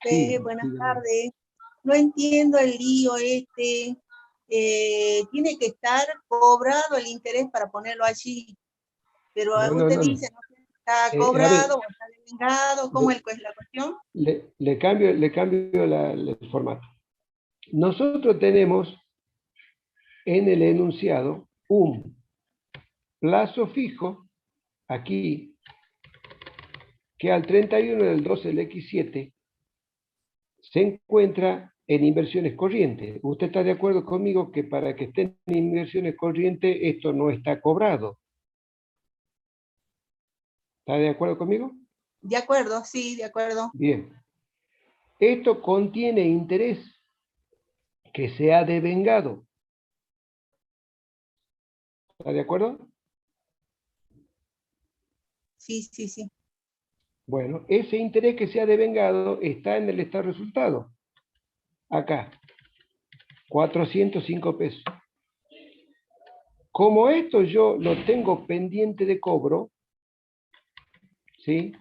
Sí, buenas tardes. No entiendo el lío este. Tiene que estar cobrado el interés para ponerlo allí. Pero usted dice, ¿no? ¿Está cobrado o está devengado? ¿Cómo es la cuestión? Le cambio el formato. Nosotros tenemos en el enunciado un plazo fijo, aquí, que al 31 del 12 del X7 se encuentra en inversiones corrientes. ¿Usted está de acuerdo conmigo que para que esté en inversiones corrientes esto no está cobrado? ¿Está de acuerdo conmigo? De acuerdo, sí, de acuerdo. Bien. Esto contiene interés que se ha devengado. ¿Está de acuerdo? Sí, sí, sí. Bueno, ese interés que se ha devengado está en el estado de resultado. Acá. 405 pesos. Como esto yo lo tengo pendiente de cobro, ¿sí?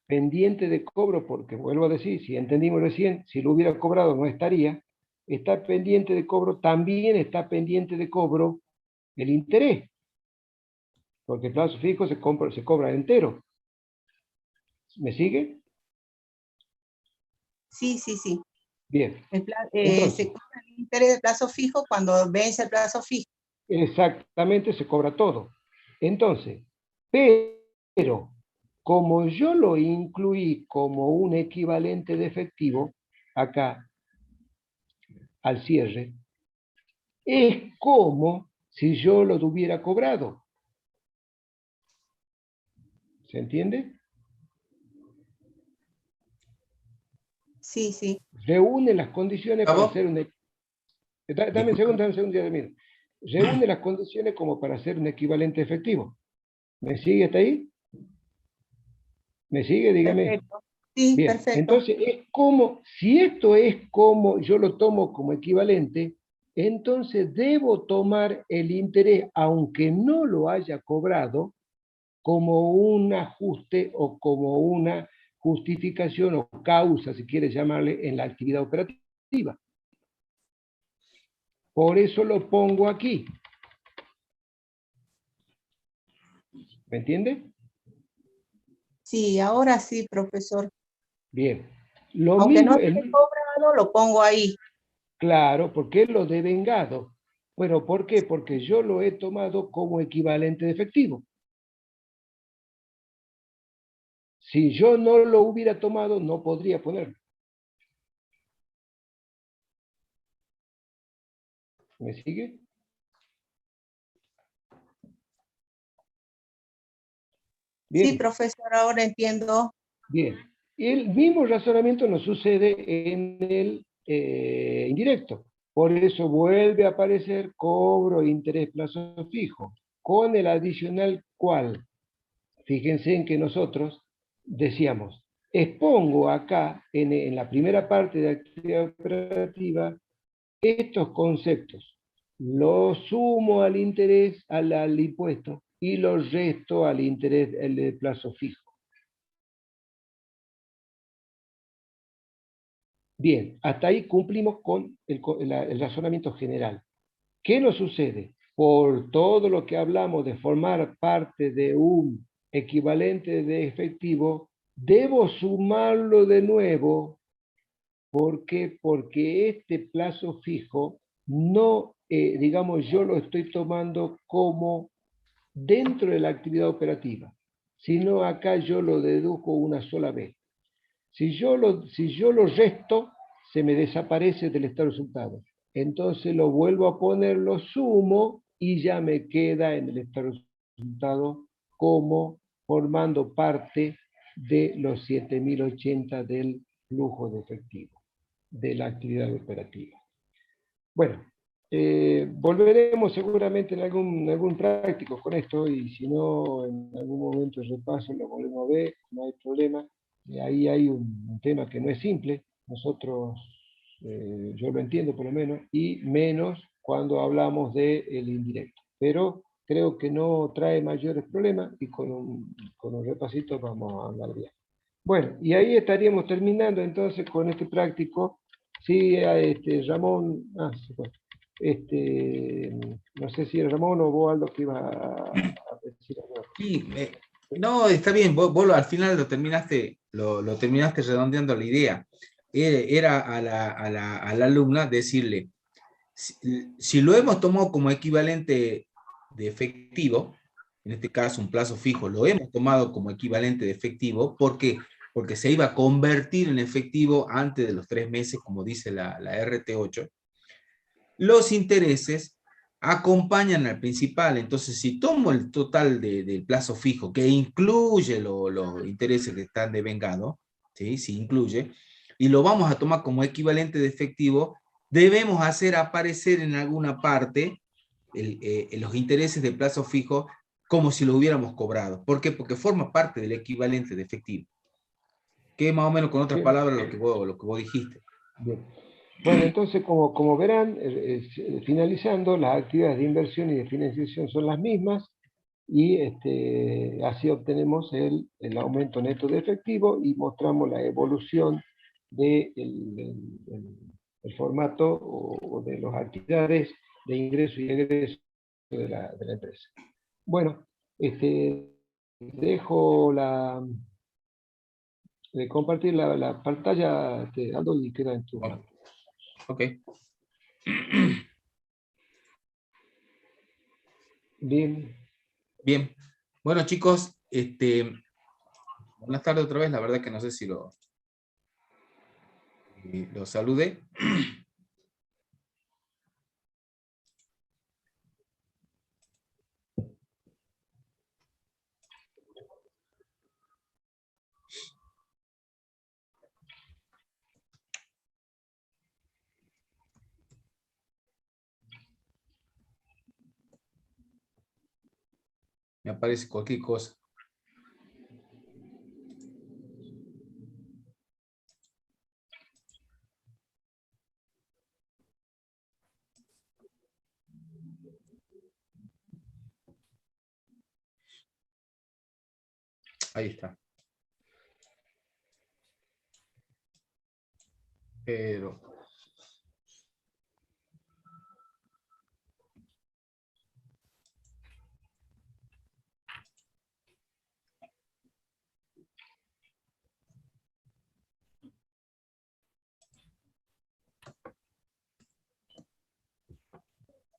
Pendiente de cobro, porque vuelvo a decir, si entendimos recién, si lo hubiera cobrado no estaría, está pendiente de cobro, también está pendiente de cobro el interés. Porque el plazo fijo se cobra entero. ¿Me sigue? Sí, sí, sí. Bien. Entonces, se cobra el interés del plazo fijo cuando vence el plazo fijo. Exactamente, se cobra todo. Entonces, pero como yo lo incluí como un equivalente de efectivo, acá, al cierre, es como si yo lo hubiera cobrado. ¿Se entiende? Sí, sí. Reúne las condiciones para hacer un... Dame un segundo, ya termino. Reúne las condiciones como para hacer un equivalente efectivo. ¿Me sigue hasta ahí? ¿Me sigue? Dígame. Perfecto. Sí, Bien, perfecto. entonces es como, si esto es como yo lo tomo como equivalente, entonces debo tomar el interés, aunque no lo haya cobrado, como un ajuste o como una justificación o causa, si quieres llamarle, en la actividad operativa. Por eso lo pongo aquí. ¿Me entiende? Sí, ahora sí, profesor. Bien. Lo Aunque mismo, no esté cobrado, lo pongo ahí. claro, porque es lo devengado. Bueno, ¿por qué? Porque yo lo he tomado como equivalente de efectivo. Si yo no lo hubiera tomado, no podría ponerlo. ¿Me sigue? Bien. Sí, profesor, ahora entiendo. Bien. El mismo razonamiento nos sucede en el indirecto. Por eso vuelve a aparecer cobro, interés, plazo fijo. Con el adicional cual, fíjense en que nosotros decíamos, expongo acá, en la primera parte de actividad operativa, estos conceptos. Los sumo al interés, al impuesto, y los resto al interés, el de plazo fijo. Bien, hasta ahí cumplimos con el razonamiento general. ¿Qué nos sucede? Por todo lo que hablamos de formar parte de un equivalente de efectivo, debo sumarlo de nuevo. ¿Por qué? Porque este plazo fijo no, digamos, yo lo estoy tomando como dentro de la actividad operativa, sino acá yo lo deduzco una sola vez. Si yo lo resto, se me desaparece del estado de resultados. Entonces lo vuelvo a poner, lo sumo y ya me queda en el estado de resultados como formando parte de los 7080 del flujo de efectivo, de la actividad operativa. Bueno, volveremos seguramente en algún práctico con esto y si no, en algún momento de repaso lo volvemos a ver, no hay problema. Ahí hay un tema que no es simple, nosotros, yo lo entiendo por lo menos, y menos cuando hablamos del indirecto. Pero creo que no trae mayores problemas y con un repasito vamos a andar bien. Bueno, y ahí estaríamos terminando entonces con este práctico. Sí, Ramón, se fue. No sé si era Ramón o vos, Aldo, que iba a decir algo. Sí, no, está bien, vos al final lo terminaste redondeando la idea. Era a la alumna decirle, si lo hemos tomado como equivalente de efectivo, en este caso un plazo fijo, lo hemos tomado como equivalente de efectivo, porque se iba a convertir en efectivo antes de los 3 meses, como dice la RT8, los intereses acompañan al principal. Entonces, si tomo el total del plazo fijo, que incluye los intereses que están devengados, ¿sí? Si incluye, y lo vamos a tomar como equivalente de efectivo, debemos hacer aparecer en alguna parte los intereses de plazo fijo como si lo hubiéramos cobrado. ¿Por qué? Porque forma parte del equivalente de efectivo. Que es más o menos, con otras palabras, lo que vos dijiste. Bien. Bueno, entonces, como verán, finalizando, las actividades de inversión y de financiación son las mismas y así obtenemos el aumento neto de efectivo y mostramos la evolución del el formato o de las actividades de ingreso y egreso de la empresa. Bueno, dejo de compartir la pantalla, Aldo, y queda en tu mano. Ok. Bien. Bien. Bueno, chicos, buenas tardes otra vez. La verdad que no sé si lo saludé. Me aparece cualquier cosa. Ahí está. Pero...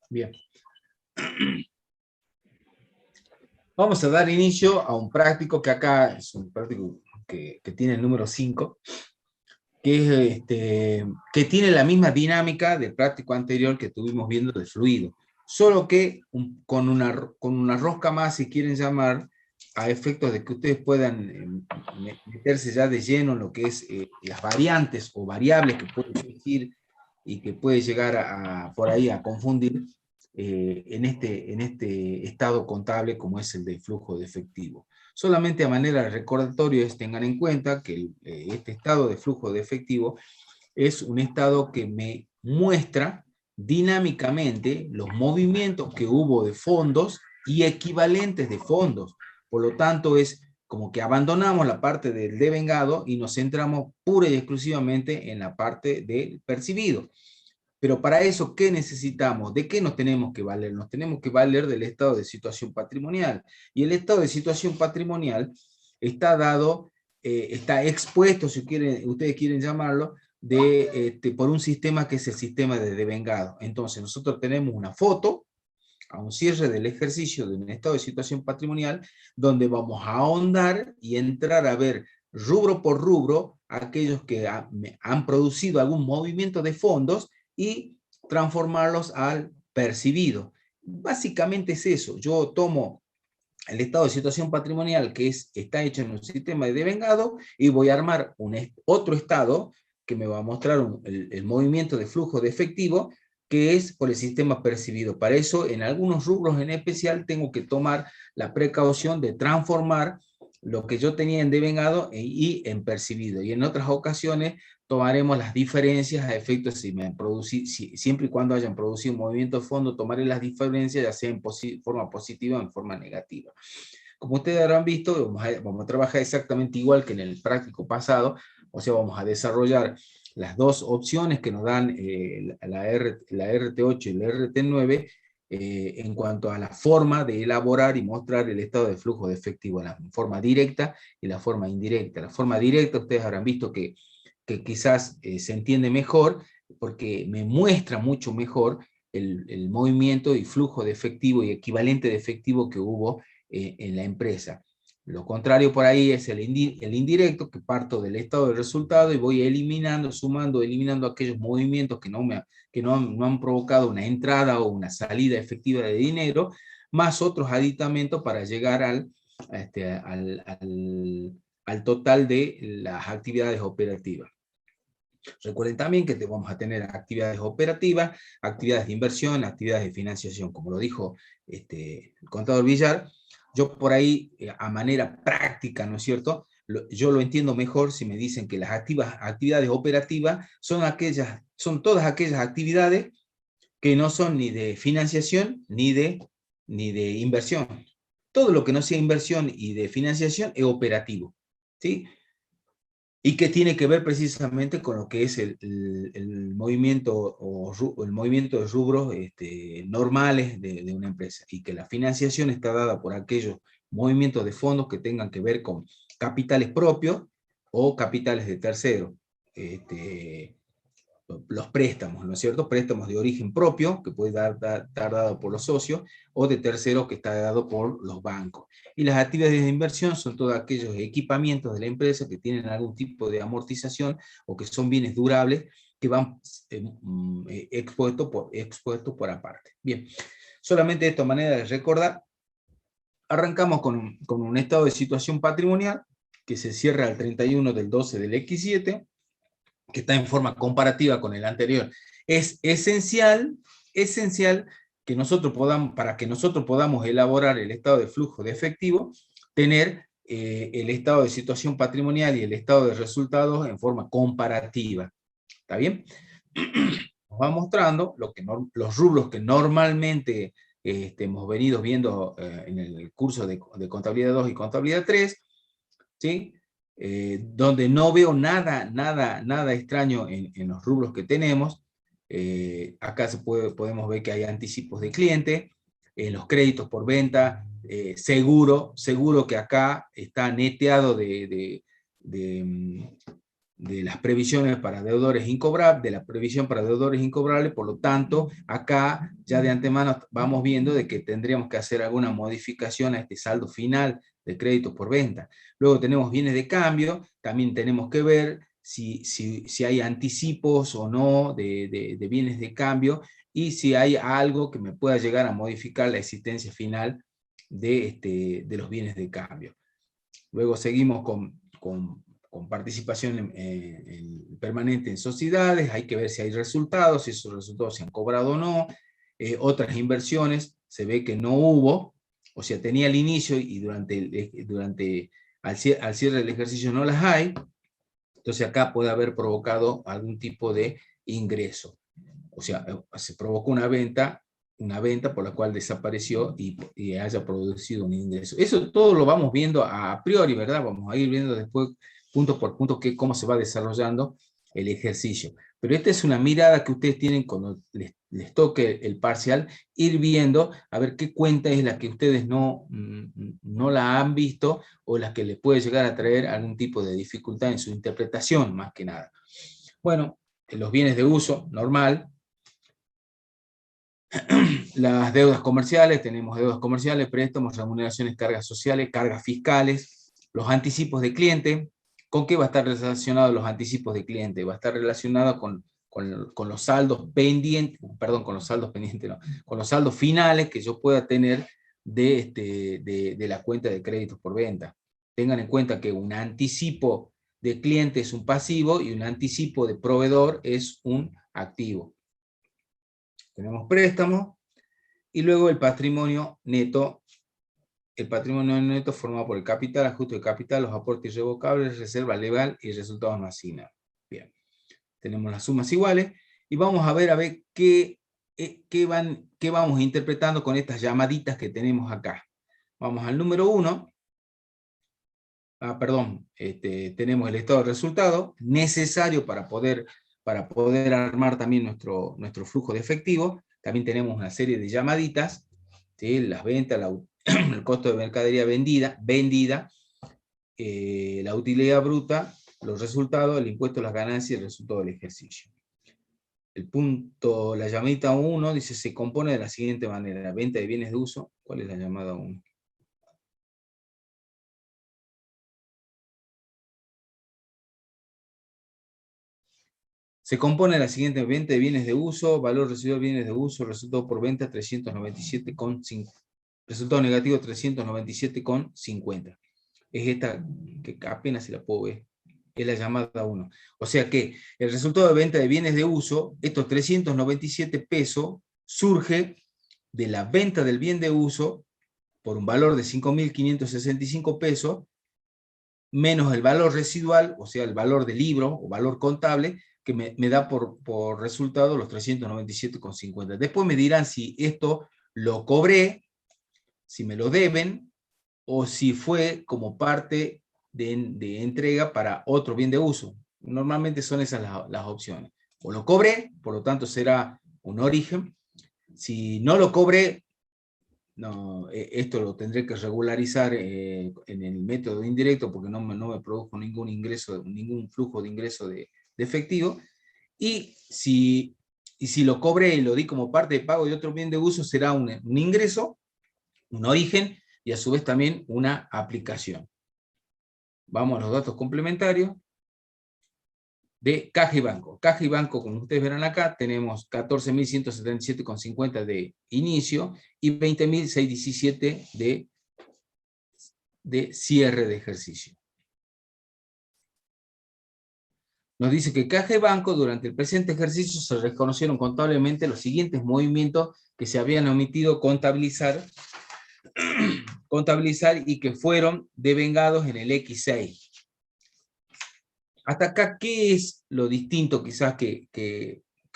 Bien. Vamos a dar inicio a un práctico que acá es un práctico que tiene el número 5, que, que tiene la misma dinámica del práctico anterior que estuvimos viendo de fluido, solo que con una rosca más, si quieren llamar, a efectos de que ustedes puedan meterse ya de lleno en lo que es las variantes o variables que pueden surgir y que puede llegar por ahí a confundir en este estado contable como es el de flujo de efectivo. Solamente a manera de recordatorio tengan en cuenta que este estado de flujo de efectivo es un estado que me muestra dinámicamente los movimientos que hubo de fondos y equivalentes de fondos. Por lo tanto, es como que abandonamos la parte del devengado y nos centramos pura y exclusivamente en la parte del percibido. Pero para eso, ¿qué necesitamos? ¿De qué nos tenemos que valer? Nos tenemos que valer del estado de situación patrimonial. Y el estado de situación patrimonial está dado, está expuesto, si ustedes quieren llamarlo, por un sistema que es el sistema de devengado. Entonces, nosotros tenemos una foto a un cierre del ejercicio de un estado de situación patrimonial, donde vamos a ahondar y entrar a ver rubro por rubro aquellos que han producido algún movimiento de fondos y transformarlos al percibido. Básicamente es eso. Yo tomo el estado de situación patrimonial que está hecho en un sistema de devengado y voy a armar otro estado que me va a mostrar el movimiento de flujo de efectivo que es por el sistema percibido. Para eso, en algunos rubros en especial, tengo que tomar la precaución de transformar lo que yo tenía en devengado y en percibido. Y en otras ocasiones tomaremos las diferencias a efectos siempre y cuando hayan producido un movimiento de fondo, tomaré las diferencias ya sea en forma positiva o en forma negativa. Como ustedes habrán visto, vamos a trabajar exactamente igual que en el práctico pasado, o sea, vamos a desarrollar las dos opciones que nos dan la RT8 y la RT9 en cuanto a la forma de elaborar y mostrar el estado de flujo de efectivo, la forma directa y la forma indirecta. La forma directa ustedes habrán visto que quizás se entiende mejor porque me muestra mucho mejor el movimiento y flujo de efectivo y equivalente de efectivo que hubo en la empresa. Lo contrario por ahí es el indirecto, que parto del estado de resultado y voy eliminando, sumando, eliminando aquellos movimientos que no han provocado una entrada o una salida efectiva de dinero, más otros aditamentos para llegar al total de las actividades operativas. Recuerden también que vamos a tener actividades operativas, actividades de inversión, actividades de financiación, como lo dijo el contador Villar. Yo por ahí, a manera práctica, ¿no es cierto? Yo lo entiendo mejor si me dicen que las actividades operativas son todas aquellas actividades que no son ni de financiación ni de inversión. Todo lo que no sea inversión y de financiación es operativo, ¿sí? y que tiene que ver precisamente con lo que es el movimiento, el movimiento de rubros normales de una empresa, y que la financiación está dada por aquellos movimientos de fondos que tengan que ver con capitales propios o capitales de terceros. Los préstamos, ¿no es cierto? Préstamos de origen propio, que puede estar dado por los socios, o de terceros, que está dado por los bancos. Y las actividades de inversión son todos aquellos equipamientos de la empresa que tienen algún tipo de amortización, o que son bienes durables, que van expuestos por aparte. Bien, solamente de esta manera de recordar, arrancamos con un estado de situación patrimonial, que se cierra el 31 del 12 del X7, que está en forma comparativa con el anterior. Es esencial que nosotros podamos, para que nosotros podamos elaborar el estado de flujo de efectivo, tener el estado de situación patrimonial y el estado de resultados en forma comparativa. ¿Está bien? Nos va mostrando los rubros que normalmente hemos venido viendo en el curso de Contabilidad 2 y Contabilidad 3, ¿sí? Donde no veo nada extraño en los rubros que tenemos. Acá podemos ver que hay anticipos de cliente, los créditos por venta, seguro que acá está neteado de las previsiones para deudores incobrables, de la previsión para deudores incobrables. Por lo tanto, acá ya de antemano vamos viendo de que tendríamos que hacer alguna modificación a este saldo final de crédito por venta. Luego tenemos bienes de cambio, también tenemos que ver si hay anticipos o no de bienes de cambio, y si hay algo que me pueda llegar a modificar la existencia final de los bienes de cambio. Luego seguimos con participación permanente en sociedades. Hay que ver si hay resultados, si esos resultados se han cobrado o no. Otras inversiones se ve que no hubo, o sea, tenía el inicio y al cierre del ejercicio no las hay. Entonces acá puede haber provocado algún tipo de ingreso. O sea, se provocó una venta por la cual desapareció y haya producido un ingreso. Eso todo lo vamos viendo a priori, ¿verdad? Vamos a ir viendo después, punto por punto, cómo se va desarrollando el ejercicio. Pero esta es una mirada que ustedes tienen cuando les toque el parcial, ir viendo a ver qué cuenta es la que ustedes no la han visto, o la que les puede llegar a traer algún tipo de dificultad en su interpretación, más que nada. Bueno, los bienes de uso, normal. Las deudas comerciales, tenemos deudas comerciales, préstamos, remuneraciones, cargas sociales, cargas fiscales, los anticipos de cliente. ¿Con qué va a estar relacionado los anticipos de cliente? Va a estar relacionado con los saldos pendientes, perdón, con los saldos pendientes, no, con los saldos finales que yo pueda tener de la cuenta de créditos por venta. Tengan en cuenta que un anticipo de cliente es un pasivo y un anticipo de proveedor es un activo. Tenemos préstamos y luego el patrimonio neto. El patrimonio neto formado por el capital, ajuste de capital, los aportes irrevocables, reserva legal y resultados no asignados. Bien, tenemos las sumas iguales y vamos a ver qué vamos interpretando con estas llamaditas que tenemos acá. Vamos al número 1. Tenemos el estado de resultado necesario para poder armar también nuestro flujo de efectivo. También tenemos una serie de llamaditas, ¿sí? Las ventas, el costo de mercadería vendida, la utilidad bruta, los resultados, el impuesto a las ganancias y el resultado del ejercicio. La llamadita 1 dice, se compone de la siguiente manera: venta de bienes de uso. ¿Cuál es la llamada 1? Se compone de la siguiente: venta de bienes de uso, valor residual de bienes de uso, resultado por venta 397,5. Resultado negativo 397,50. Es esta que apenas se la puedo ver. Es la llamada 1. O sea que el resultado de venta de bienes de uso, estos 397 pesos, surge de la venta del bien de uso por un valor de 5.565 pesos, menos el valor residual, o sea, el valor del libro o valor contable, que me da por resultado los 397,50. Después me dirán si esto lo cobré, si me lo deben, o si fue como parte de entrega para otro bien de uso. Normalmente son esas las opciones. O lo cobré, por lo tanto será un origen. Si no lo cobré, no, esto lo tendré que regularizar en el método indirecto porque no me produjo ningún ingreso, ningún flujo de ingreso de efectivo. Y si lo cobré y lo di como parte de pago de otro bien de uso, será un ingreso, un origen y a su vez también una aplicación. Vamos a los datos complementarios de caja y banco. Caja y banco, como ustedes verán acá, tenemos 14.177,50 de inicio y 20.617 de cierre de ejercicio. Nos dice que caja y banco durante el presente ejercicio se reconocieron contablemente los siguientes movimientos que se habían omitido contabilizar y que fueron devengados en el X6. Hasta acá, ¿qué es lo distinto quizás que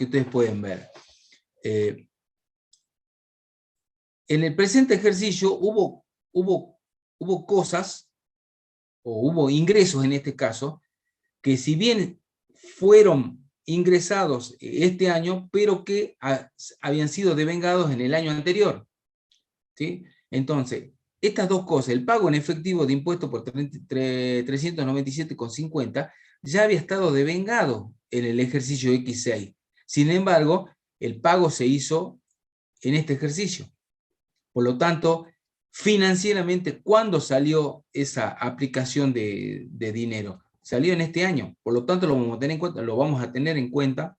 ustedes pueden ver? En el presente ejercicio hubo cosas, o hubo ingresos en este caso, que si bien fueron ingresados este año, pero que habían sido devengados en el año anterior. ¿Sí? Entonces, estas dos cosas, el pago en efectivo de impuestos por 397,50, ya había estado devengado en el ejercicio X6. Sin embargo, el pago se hizo en este ejercicio. Por lo tanto, financieramente, ¿cuándo salió esa aplicación de dinero? Salió en este año. Por lo tanto, lo vamos a tener en cuenta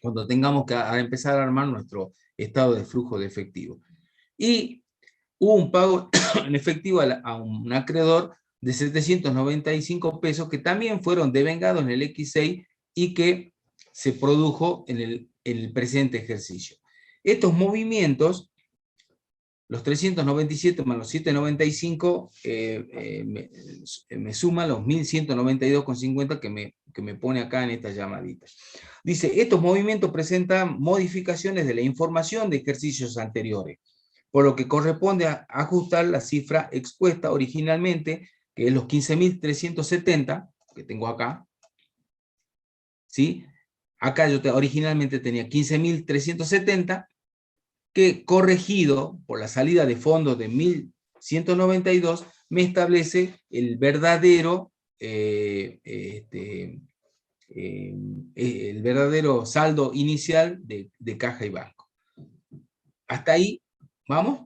cuando tengamos que empezar a armar nuestro estado de flujo de efectivo. Y hubo un pago en efectivo a un acreedor de 795 pesos que también fueron devengados en el X6 y que se produjo en el presente ejercicio. Estos movimientos, los 397 más los 795, me suman los 1192,50 que me pone acá en esta llamadita. Dice, estos movimientos presentan modificaciones de la información de ejercicios anteriores, por lo que corresponde a ajustar la cifra expuesta originalmente, que es los 15.370, que tengo acá, ¿sí? Acá yo originalmente tenía 15.370, que corregido por la salida de fondos de 1.192, me establece el verdadero, el verdadero saldo inicial de caja y banco. Hasta ahí, ¿vamos?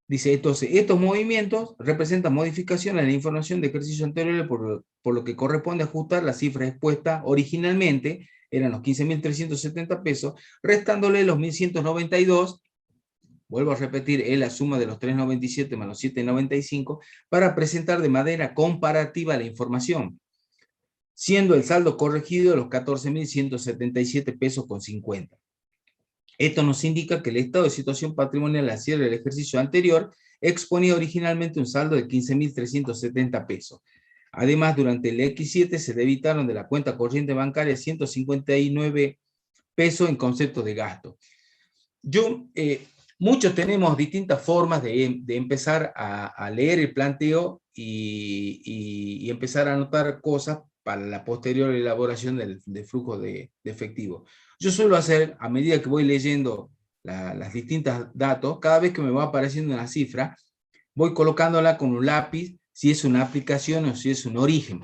Dice, entonces, estos movimientos representan modificaciones en la información de ejercicios anteriores por lo que corresponde ajustar la cifra expuesta originalmente, eran los 15.370 pesos, restándole los 1.192, vuelvo a repetir, es la suma de los 397 más los 795, para presentar de manera comparativa la información, siendo el saldo corregido de los 14.177 pesos con 50. Esto nos indica que el estado de situación patrimonial al cierre del ejercicio anterior exponía originalmente un saldo de 15.370 pesos. Además, durante el X7 se debitaron de la cuenta corriente bancaria 159 pesos en concepto de gasto. Muchos tenemos distintas formas de empezar a leer el planteo y empezar a anotar cosas para la posterior elaboración del flujo de efectivo. Yo suelo hacer, a medida que voy leyendo las distintas datos, cada vez que me va apareciendo una cifra, voy colocándola con un lápiz, si es una aplicación o si es un origen.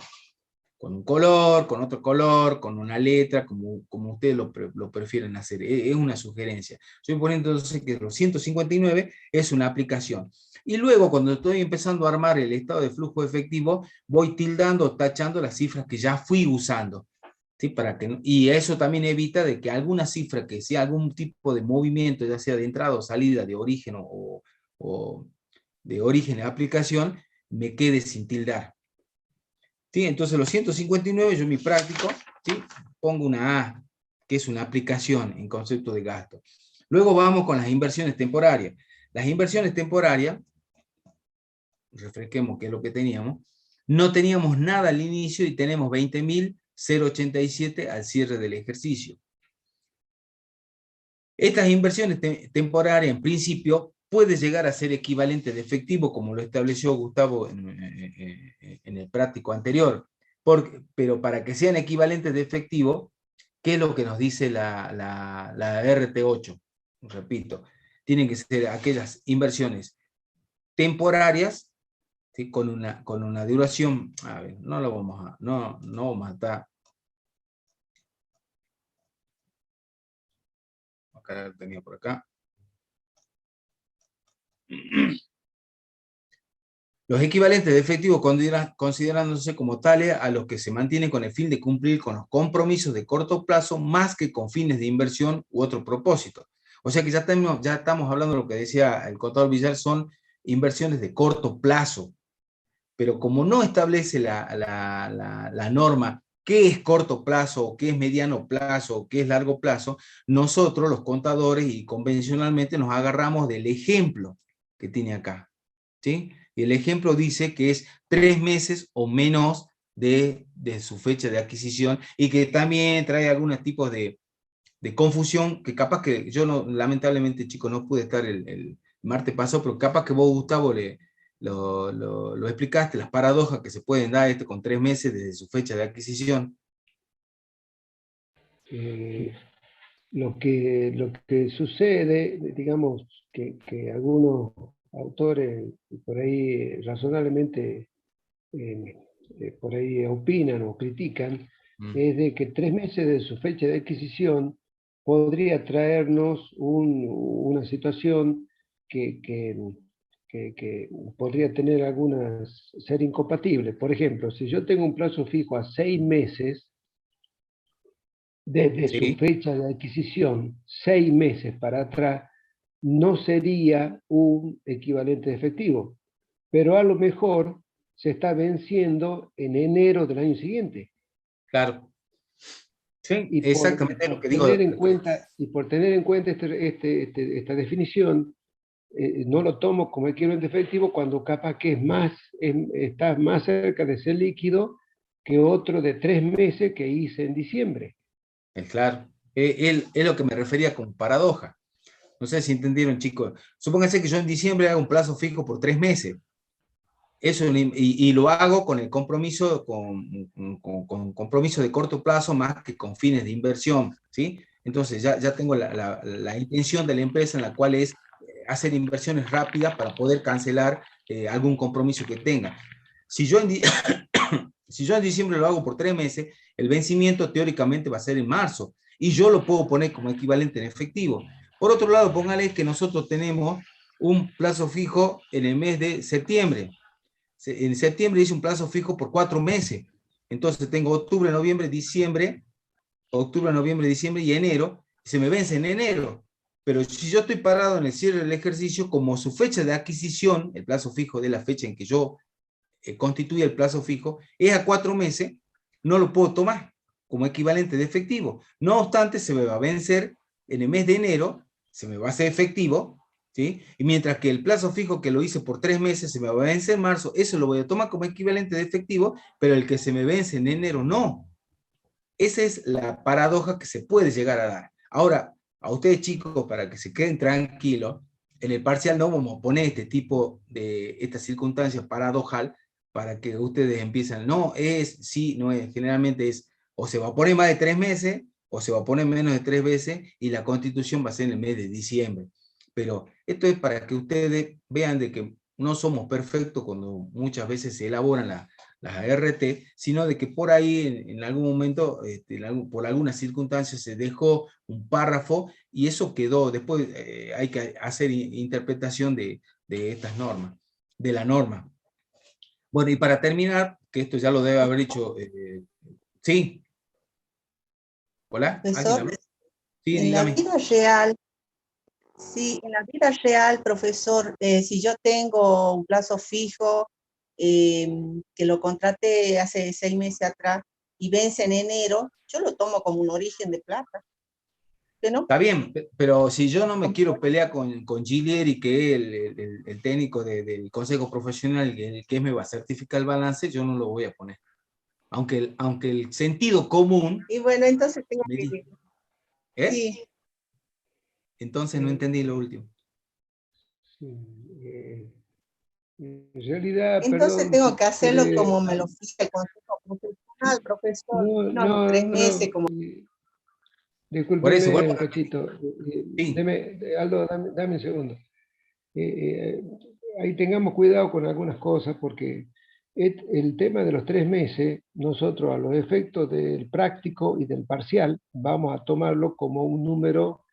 Con un color, con otro color, con una letra, como ustedes lo prefieren hacer. Es una sugerencia. Estoy poniendo entonces que los 159 es una aplicación. Y luego, cuando estoy empezando a armar el estado de flujo efectivo, voy tildando, tachando las cifras que ya fui usando. ¿Sí? Y eso también evita de que alguna cifra que sea algún tipo de movimiento, ya sea de entrada o salida, de origen o de origen a aplicación, me quede sin tildar. ¿Sí? Entonces los 159 yo en mi práctico, ¿sí?, pongo una A, que es una aplicación en concepto de gasto. Luego vamos con las inversiones temporarias. Las inversiones temporarias, refresquemos qué es lo que teníamos, no teníamos nada al inicio y tenemos 20.087 al cierre del ejercicio. Estas inversiones temporarias en principio puede llegar a ser equivalente de efectivo, como lo estableció Gustavo en el práctico anterior. Pero para que sean equivalentes de efectivo, ¿qué es lo que nos dice la RT8? Repito, tienen que ser aquellas inversiones temporarias, ¿sí? con una duración, a ver, no vamos a estar. Acá lo tenía por acá. Los equivalentes de efectivo considerándose como tales a los que se mantienen con el fin de cumplir con los compromisos de corto plazo más que con fines de inversión u otro propósito. O sea que ya estamos hablando de lo que decía el contador Villar, son inversiones de corto plazo. Pero como no establece la norma qué es corto plazo, qué es mediano plazo, qué es largo plazo, nosotros los contadores y convencionalmente nos agarramos del ejemplo que tiene acá, ¿sí? Y el ejemplo dice que es 3 meses o menos de su fecha de adquisición y que también trae algunos tipos de confusión que capaz que yo no, lamentablemente, chicos, no pude estar el martes pasado, pero capaz que vos, Gustavo, lo explicaste, las paradojas que se pueden dar con 3 meses desde su fecha de adquisición. Lo que sucede, digamos, que algunos autores por ahí razonablemente por ahí opinan o critican, es de que 3 meses de su fecha de adquisición podría traernos una situación que podría tener ser incompatible. Por ejemplo, si yo tengo un plazo fijo a 6 meses, desde su fecha de adquisición, 6 meses para atrás, no sería un equivalente de efectivo, pero a lo mejor se está venciendo en enero del año siguiente. Claro. Sí, y exactamente lo que digo. Por tener en cuenta esta definición, no lo tomo como equivalente efectivo cuando capaz que está más cerca de ser líquido que otro de 3 meses que hice en diciembre. Claro, es lo que me refería con paradoja. No sé si entendieron, chicos. Supónganse que yo en diciembre hago un plazo fijo por 3 meses. Eso, y lo hago con el compromiso, con compromiso de corto plazo más que con fines de inversión, ¿sí? Entonces ya tengo la intención de la empresa en la cual es hacer inversiones rápidas para poder cancelar algún compromiso que tenga. Si yo en diciembre lo hago por 3 meses, el vencimiento teóricamente va a ser en marzo y yo lo puedo poner como equivalente en efectivo. Por otro lado, póngale que nosotros tenemos un plazo fijo en el mes de septiembre. En septiembre hice un plazo fijo por 4 meses. Entonces tengo octubre, noviembre, diciembre y enero. Se me vence en enero. Pero si yo estoy parado en el cierre del ejercicio, como su fecha de adquisición, el plazo fijo de la fecha en que yo constituye el plazo fijo, es a 4 meses, no lo puedo tomar como equivalente de efectivo. No obstante, se me va a vencer en el mes de enero, se me va a hacer efectivo, ¿sí? Y mientras que el plazo fijo que lo hice por 3 meses se me va a vencer en marzo, eso lo voy a tomar como equivalente de efectivo, pero el que se me vence en enero no. Esa es la paradoja que se puede llegar a dar. Ahora, a ustedes chicos, para que se queden tranquilos, en el parcial no vamos a poner estas circunstancias paradojal para que ustedes empiecen, no es, sí, no es, generalmente es, o se va a poner más de 3 meses, o se va a poner menos de 3 veces, y la constitución va a ser en el mes de diciembre. Pero esto es para que ustedes vean de que no somos perfectos cuando muchas veces se elaboran las ART, sino de que por ahí en algún momento, por alguna circunstancia se dejó un párrafo y eso quedó, después hay que hacer interpretación de estas normas, de la norma. Bueno, y para terminar, que esto ya lo debe haber dicho, ¿sí? ¿Hola? Profesor, sí, en la dígame. vida real, sí, en la vida real, profesor, si yo tengo un plazo fijo, que lo contraté hace 6 meses atrás y vence en enero, yo lo tomo como un origen de plata. ¿Que no? Está bien, pero si yo no me quiero pelear con Gilieri, que es el técnico del Consejo Profesional, que me va a certificar el balance, yo no lo voy a poner. Aunque el sentido común... Y bueno, entonces tengo que... ¿Eh? Sí. Entonces no entendí lo último. Sí, en realidad, Entonces perdón, tengo que hacerlo quiere- como me lo fija el Consejo Profesional, profesor, no, no a los 3 meses no, como... Por eso, discúlpeme vuelvo un cachito. sí. Aldo, dame un segundo. Ahí tengamos cuidado con algunas cosas, porque el tema de los 3 meses, nosotros a los efectos del práctico y del parcial, vamos a tomarlo como un número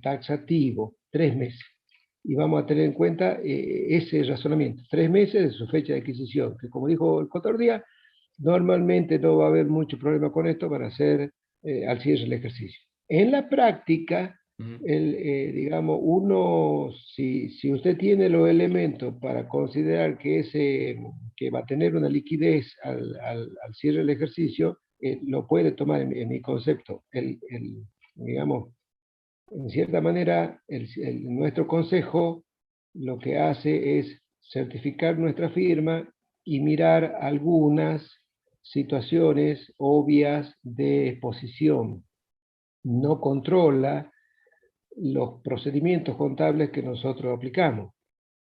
taxativo, 3 meses. Y vamos a tener en cuenta ese razonamiento, 3 meses de su fecha de adquisición, que como dijo el contador Díaz, normalmente no va a haber mucho problema con esto para hacer al cierre el ejercicio. En la práctica, digamos, si usted tiene los elementos para considerar que va a tener una liquidez al cierre del ejercicio, lo puede tomar en mi concepto. Digamos, en cierta manera, nuestro consejo lo que hace es certificar nuestra firma y mirar algunas situaciones obvias de exposición. No controla los procedimientos contables que nosotros aplicamos.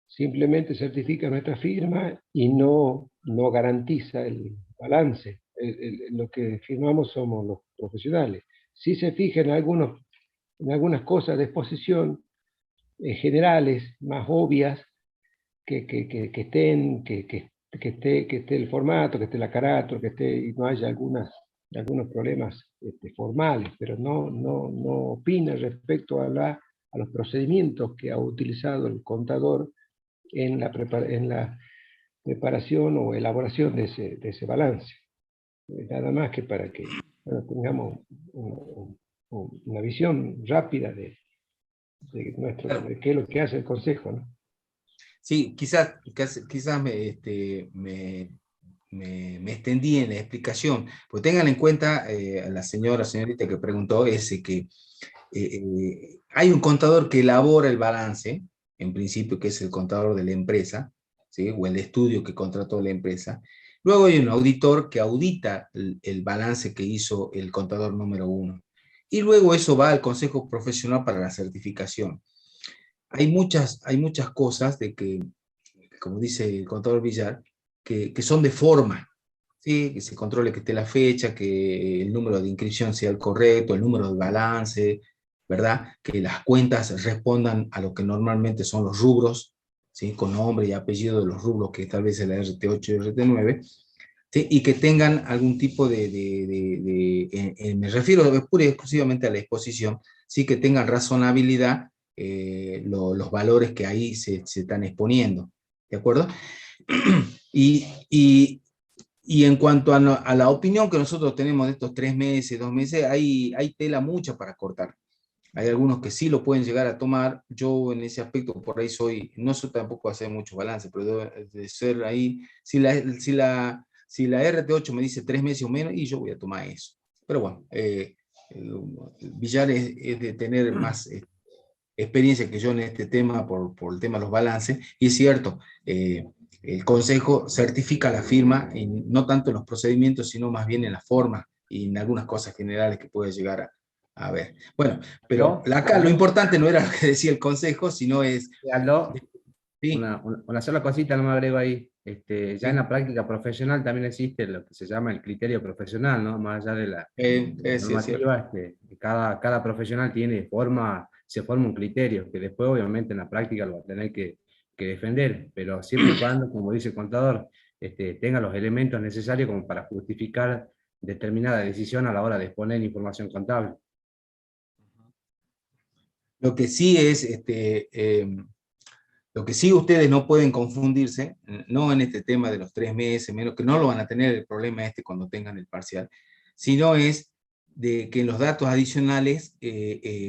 Simplemente certifica nuestra firma y no garantiza el balance. Lo que firmamos somos los profesionales. Si se fija en algunas cosas de exposición generales, más obvias, que esté el formato, que esté la carátula, y no haya algunos problemas formales, pero no opina respecto a los procedimientos que ha utilizado el contador en la preparación o elaboración de ese balance. Nada más que para que tengamos una visión rápida de qué es lo que hace el Consejo, ¿no? Sí, quizás me extendí en la explicación, pues tengan en cuenta, la señorita que preguntó, que hay un contador que elabora el balance, en principio, que es el contador de la empresa, ¿sí? O el estudio que contrató la empresa. Luego hay un auditor que audita el balance que hizo el contador número 1. Y luego eso va al Consejo Profesional para la certificación. Hay muchas cosas de que, como dice el contador Villar, que son de forma, ¿sí? Que se controle que esté la fecha, que el número de inscripción sea el correcto, el número de balance, ¿verdad? Que las cuentas respondan a lo que normalmente son los rubros, ¿sí? Con nombre y apellido de los rubros que establece la RT8 y RT9, ¿sí? Y que tengan algún tipo me refiero pura y exclusivamente a la exposición, sí, que tengan razonabilidad los valores que ahí se están exponiendo, ¿de acuerdo? Y en cuanto a la opinión que nosotros tenemos de estos 3 meses, 2 meses, hay tela mucha para cortar. Hay algunos que sí lo pueden llegar a tomar. Yo en ese aspecto por ahí no soy tampoco hacer mucho balance, pero de ser ahí, si la RT8 me dice 3 meses o menos, y yo voy a tomar eso. Pero bueno, Villar es de tener más experiencia que yo en este tema por el tema de los balances, y es cierto, el Consejo certifica la firma, y no tanto en los procedimientos, sino más bien en la forma y en algunas cosas generales que puede llegar a ver. Bueno, pero acá lo importante no era lo que decía el Consejo, sino es... Aldo, Sí, una sola cosita no me agrego ahí. Ya sí. en la práctica profesional también existe lo que se llama el criterio profesional, ¿no? Más allá de la Sí, es cierto. normativa, cada profesional se forma un criterio, que después obviamente en la práctica lo va a tener que defender, pero siempre y cuando, como dice el contador, tenga los elementos necesarios como para justificar determinada decisión a la hora de exponer información contable. Lo que sí es, lo que sí ustedes no pueden confundirse, no en este tema de los 3 meses, menos que no lo van a tener el problema cuando tengan el parcial, sino es de que en los datos adicionales,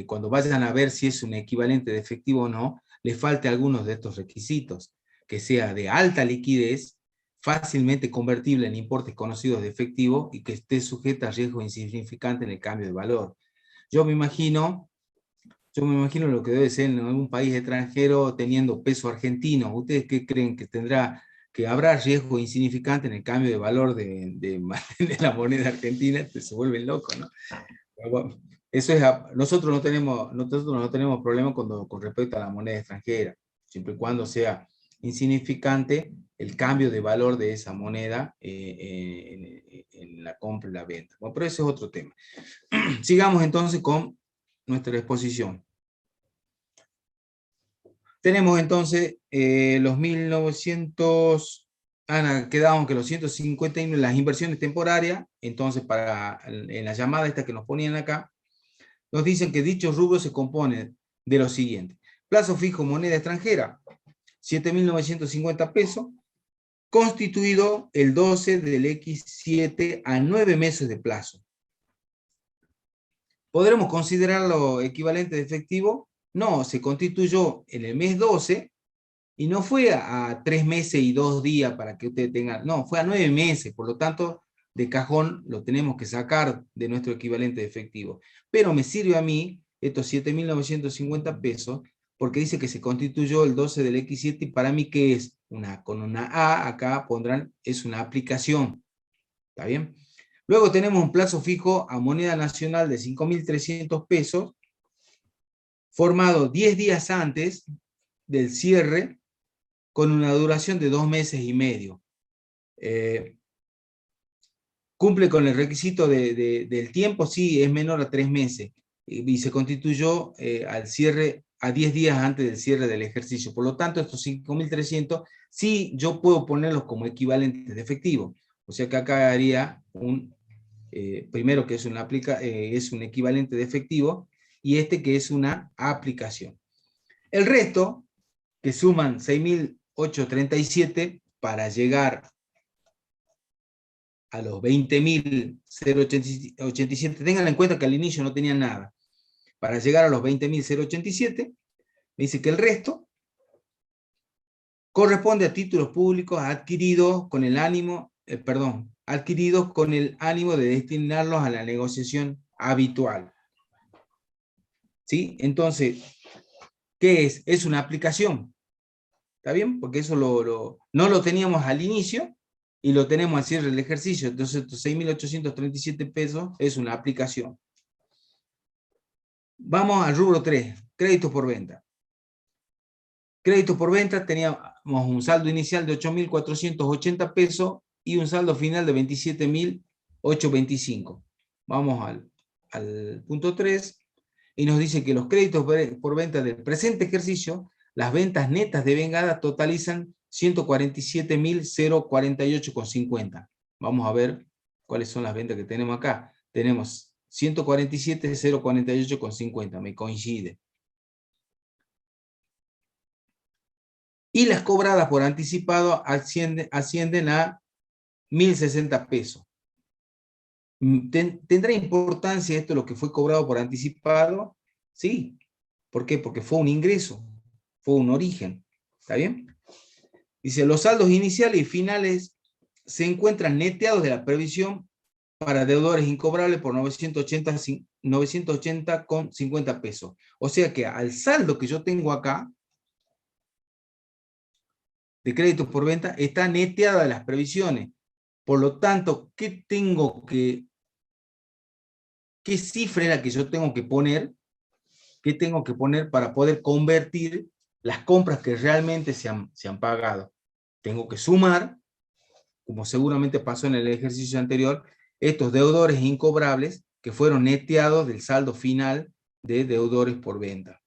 cuando vayan a ver si es un equivalente de efectivo o no, le falte algunos de estos requisitos, que sea de alta liquidez, fácilmente convertible en importes conocidos de efectivo y que esté sujeta a riesgo insignificante en el cambio de valor. Yo me imagino lo que debe ser en algún país extranjero teniendo peso argentino. ¿Ustedes qué creen que habrá riesgo insignificante en el cambio de valor de la moneda argentina? Se vuelven locos, ¿no? Eso es, nosotros no tenemos problema con respecto a la moneda extranjera, siempre y cuando sea insignificante el cambio de valor de esa moneda en la compra y la venta. Bueno, pero ese es otro tema. Sigamos entonces con nuestra exposición. Tenemos entonces los 1900, quedamos que los 151, las inversiones temporarias, entonces en la llamada esta que nos ponían acá, nos dicen que dichos rubros se componen de lo siguiente. Plazo fijo moneda extranjera, 7.950 pesos, constituido el 12 del X7 a 9 meses de plazo. ¿Podremos considerarlo equivalente de efectivo? No, se constituyó en el mes 12 y no fue a 3 meses y 2 días para que usted tenga, no, fue a 9 meses, por lo tanto, de cajón lo tenemos que sacar de nuestro equivalente de efectivo. Pero me sirve a mí estos 7.950 pesos porque dice que se constituyó el 12 del X7 y para mí, ¿qué es? Con una A, acá pondrán, es una aplicación. ¿Está bien? Luego tenemos un plazo fijo a moneda nacional de 5.300 pesos, formado 10 días antes del cierre, con una duración de 2 meses y medio. ¿Cumple con el requisito del tiempo? Sí, es menor a 3 meses. Y se constituyó al cierre a 10 días antes del cierre del ejercicio. Por lo tanto, estos 5.300, sí, yo puedo ponerlos como equivalentes de efectivo. O sea que acá haría primero que es un equivalente de efectivo, y este que es una aplicación. El resto, que suman 6.837 para llegar a los 20.087, tengan en cuenta que al inicio no tenían nada, para llegar a los 20.087, me dice que el resto corresponde a títulos públicos adquiridos con el ánimo, adquiridos con el ánimo de destinarlos a la negociación habitual. ¿Sí? Entonces, ¿qué es? Es una aplicación. ¿Está bien? Porque eso no lo teníamos al inicio y lo tenemos al cierre del ejercicio. Entonces, estos 6.837 pesos es una aplicación. Vamos al rubro 3, créditos por venta. Créditos por venta, teníamos un saldo inicial de 8.480 pesos y un saldo final de 27.825. Vamos al punto 3 y nos dice que los créditos por venta del presente ejercicio, las ventas netas de vengada totalizan 147.048,50. Vamos a ver cuáles son las ventas que tenemos acá. Tenemos 147.048,50, me coincide. Y las cobradas por anticipado ascienden a 1.060 pesos. ¿Tendrá importancia esto, lo que fue cobrado por anticipado? Sí. ¿Por qué? Porque fue un ingreso, fue un origen. ¿Está bien? Dice, los saldos iniciales y finales se encuentran neteados de la previsión para deudores incobrables por 980,50 pesos. O sea que al saldo que yo tengo acá, de créditos por venta, está neteada de las previsiones. Por lo tanto, ¿qué cifra es la que yo tengo que poner? ¿Qué tengo que poner para poder convertir las compras que realmente se han pagado? Tengo que sumar, como seguramente pasó en el ejercicio anterior, estos deudores incobrables que fueron neteados del saldo final de deudores por venta.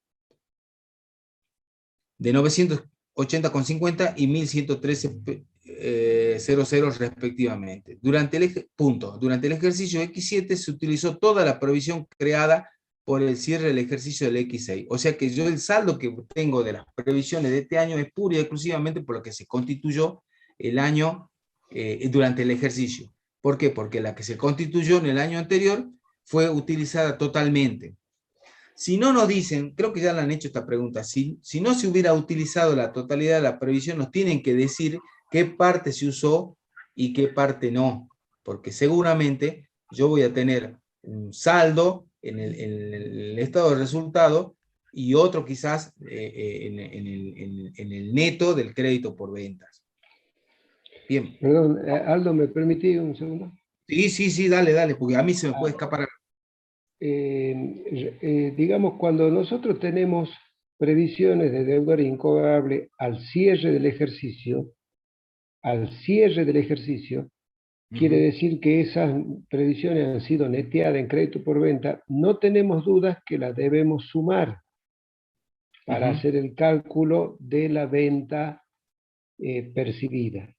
De 980,50 y 1.113,00 respectivamente. Durante el ejercicio X7 se utilizó toda la provisión creada por el cierre del ejercicio del X6. O sea que yo el saldo que tengo de las previsiones de este año es pura y exclusivamente por lo que se constituyó el año durante el ejercicio. ¿Por qué? Porque la que se constituyó en el año anterior fue utilizada totalmente. Si no nos dicen, creo que ya le han hecho esta pregunta, si no se hubiera utilizado la totalidad de la previsión, nos tienen que decir qué parte se usó y qué parte no, porque seguramente yo voy a tener un saldo en el estado de resultado y otro quizás en el neto del crédito por ventas. Bien. Perdón, Aldo, ¿me permití un segundo? Sí, dale, porque a mí se me puede escapar. digamos, cuando nosotros tenemos previsiones de deudor incobrable al cierre del ejercicio, quiere decir que esas previsiones han sido neteadas en crédito por venta, no tenemos dudas que las debemos sumar para hacer el cálculo de la venta percibida.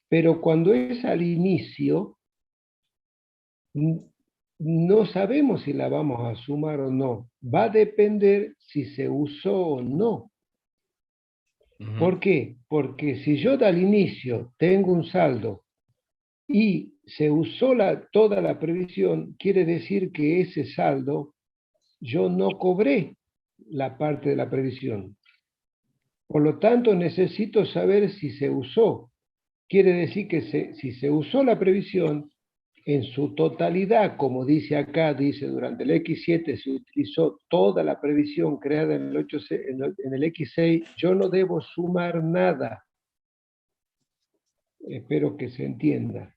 Pero cuando es al inicio, no sabemos si la vamos a sumar o no. Va a depender si se usó o no. ¿Por qué? Porque si yo al inicio tengo un saldo y se usó toda la previsión, quiere decir que ese saldo yo no cobré la parte de la previsión. Por lo tanto, necesito saber si se usó. Quiere decir que si se usó la previsión en su totalidad, como dice acá, dice durante el X7 se utilizó toda la previsión creada en el X6, yo no debo sumar nada. Espero que se entienda.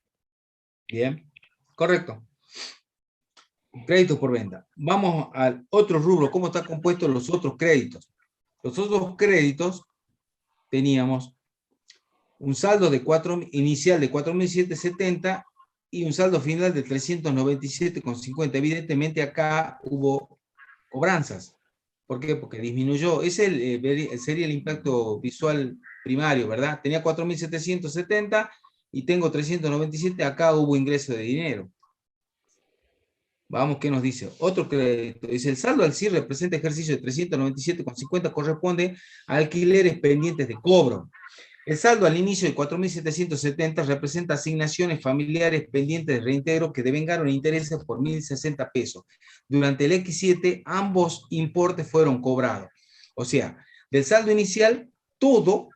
Bien, correcto. Créditos por venta. Vamos al otro rubro, ¿cómo están compuestos los otros créditos? Los otros créditos teníamos un saldo inicial de 4.770 y un saldo final de 397,50. Evidentemente acá hubo cobranzas. ¿Por qué? Porque disminuyó. Ese sería el impacto visual primario, ¿verdad? Tenía 4.770 y tengo 397, acá hubo ingreso de dinero. Vamos, ¿qué nos dice? Otro crédito. Dice, el saldo al cierre del presente ejercicio de 397,50 corresponde a alquileres pendientes de cobro. El saldo al inicio de 4.770 representa asignaciones familiares pendientes de reintegro que devengaron intereses por 1.060 pesos. Durante el X7, ambos importes fueron cobrados. O sea, del saldo inicial, todo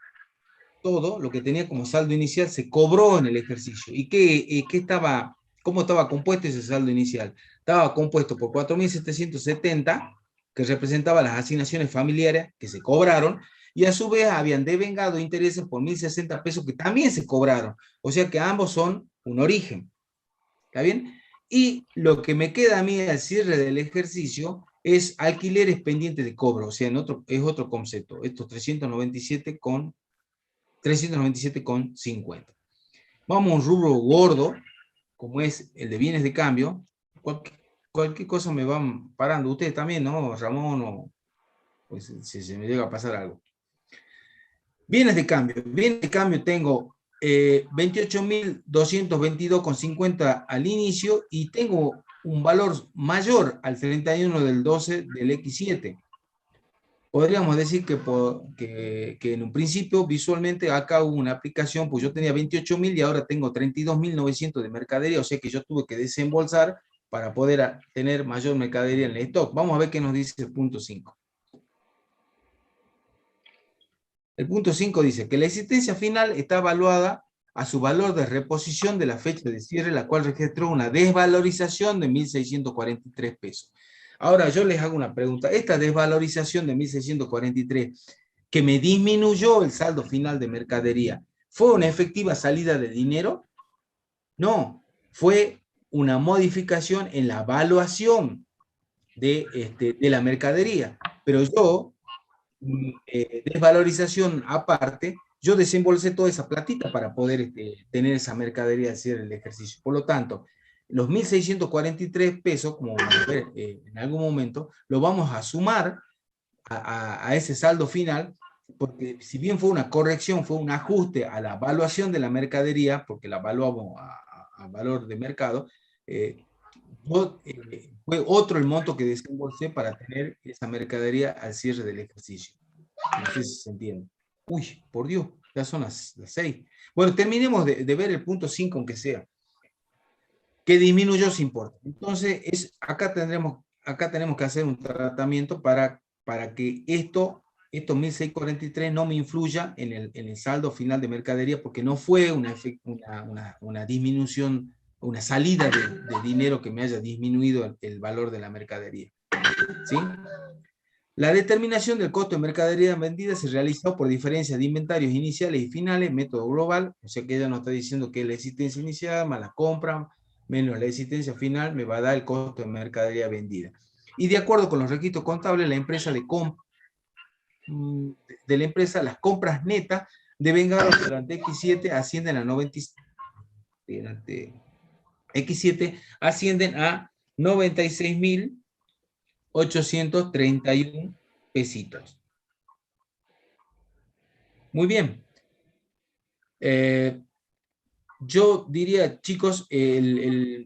lo que tenía como saldo inicial se cobró en el ejercicio. ¿Y cómo estaba compuesto ese saldo inicial? Estaba compuesto por 4.770, que representaba las asignaciones familiares que se cobraron, y a su vez habían devengado intereses por 1.060 pesos que también se cobraron. O sea que ambos son un origen. ¿Está bien? Y lo que me queda a mí al cierre del ejercicio es alquileres pendientes de cobro. O sea, es otro concepto. Estos 397,50. Vamos a un rubro gordo, como es el de bienes de cambio. Cualquier cosa me van parando. Ustedes también, ¿no? Ramón, o pues, si se me llega a pasar algo. Bienes de cambio. Bienes de cambio tengo 28.222,50 al inicio y tengo un valor mayor al 31 del 12 del X7. Podríamos decir que en un principio visualmente acá hubo una aplicación, pues yo tenía 28.000 y ahora tengo 32.900 de mercadería, o sea que yo tuve que desembolsar para poder tener mayor mercadería en el stock. Vamos a ver qué nos dice el punto 5. El punto 5 dice que la existencia final está evaluada a su valor de reposición de la fecha de cierre, la cual registró una desvalorización de 1.643 pesos. Ahora yo les hago una pregunta. Esta desvalorización de 1.643, que me disminuyó el saldo final de mercadería, ¿fue una efectiva salida de dinero? No, fue una modificación en la evaluación de la mercadería. Pero yo, desvalorización aparte, yo desembolsé toda esa platita para poder tener esa mercadería al cierre del ejercicio. Por lo tanto, los 1.643 pesos, como vamos a ver en algún momento, lo vamos a sumar a ese saldo final, porque si bien fue una corrección, fue un ajuste a la evaluación de la mercadería, porque la evaluamos a valor de mercado, fue otro el monto que desembolsé para tener esa mercadería al cierre del ejercicio. No sé si se entiende. Uy, por Dios, ya son las 6. Bueno, terminemos de ver el punto 5, aunque sea. Que disminuyó su importe. Entonces, acá tenemos que hacer un tratamiento para que estos 1.643 no me influya en el saldo final de mercadería, porque no fue una disminución, una salida de dinero que me haya disminuido el valor de la mercadería. ¿Sí? La determinación del costo de mercadería vendida se realizó por diferencia de inventarios iniciales y finales, método global, o sea que ella nos está diciendo que la existencia inicial más la compra, menos la existencia final me va a dar el costo de mercadería vendida. Y de acuerdo con los requisitos contables, la empresa las compras netas de Vengador durante X7 ascienden a 96.831 pesitos. Muy bien. Yo diría, chicos, el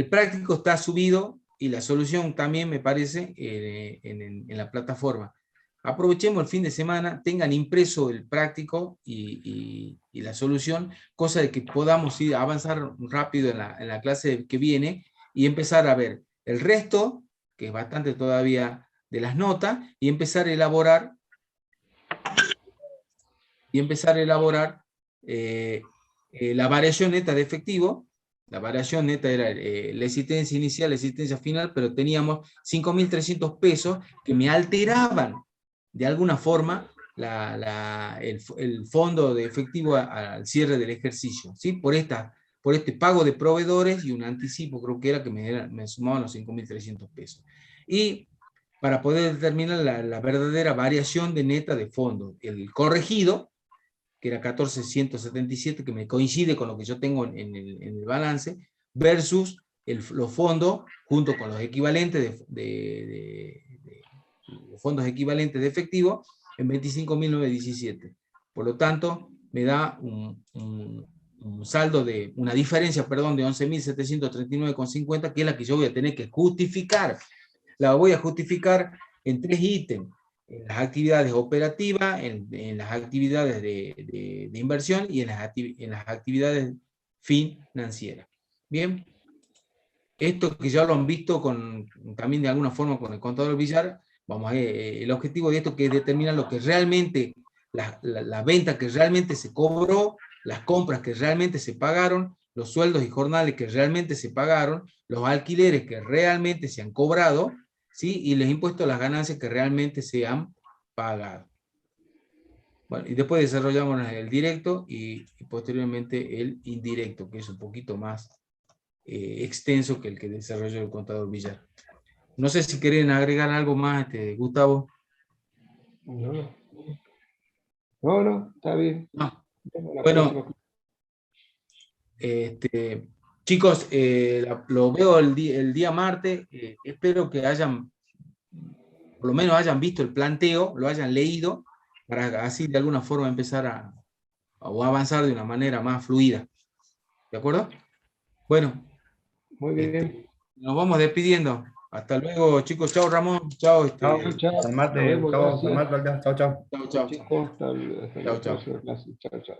práctico está subido y la solución también me parece en la plataforma. Aprovechemos el fin de semana, tengan impreso el práctico y la solución, cosa de que podamos ir a avanzar rápido en la clase que viene y empezar a ver el resto, que es bastante todavía de las notas, y empezar a elaborar la variación neta de efectivo. La variación neta era la existencia inicial, la existencia final, pero teníamos 5.300 pesos que me alteraban de alguna forma el fondo de efectivo al cierre del ejercicio, ¿sí? Por este pago de proveedores y un anticipo, creo que era que me sumaban los 5.300 pesos. Y para poder determinar la verdadera variación de neta de fondo, el corregido, que era 14.177, que me coincide con lo que yo tengo en el balance, versus los fondos, junto con los equivalentes los fondos equivalentes de efectivo, en 25.917. Por lo tanto, me da un saldo una diferencia, perdón, de 11.739,50, que es la que yo voy a tener que justificar. La voy a justificar en 3 ítems: en las actividades operativas, en las actividades de inversión y en las actividades financieras. Bien, esto que ya lo han visto también de alguna forma con el contador Villar, vamos a ver, el objetivo de esto que es determinar lo que realmente, la venta que realmente se cobró, las compras que realmente se pagaron, los sueldos y jornales que realmente se pagaron, los alquileres que realmente se han cobrado, ¿sí? Y los impuestos a las ganancias que realmente se han pagado. Bueno, y después desarrollamos el directo y posteriormente el indirecto, que es un poquito más extenso que el que desarrolló el contador Villar. No sé si quieren agregar algo más, Gustavo. No, está bien. No. Bueno, chicos, lo veo el día martes. Espero que por lo menos hayan visto el planteo, lo hayan leído, para así de alguna forma empezar a avanzar de una manera más fluida. ¿De acuerdo? Bueno. Muy bien. Nos vamos despidiendo. Hasta luego, chicos. Chao, Ramón. Chao. Chao. Hasta el martes. Chao, chao. Chao, chao. Chicos, hasta la Chao, chao. próxima clase. Chao, chao.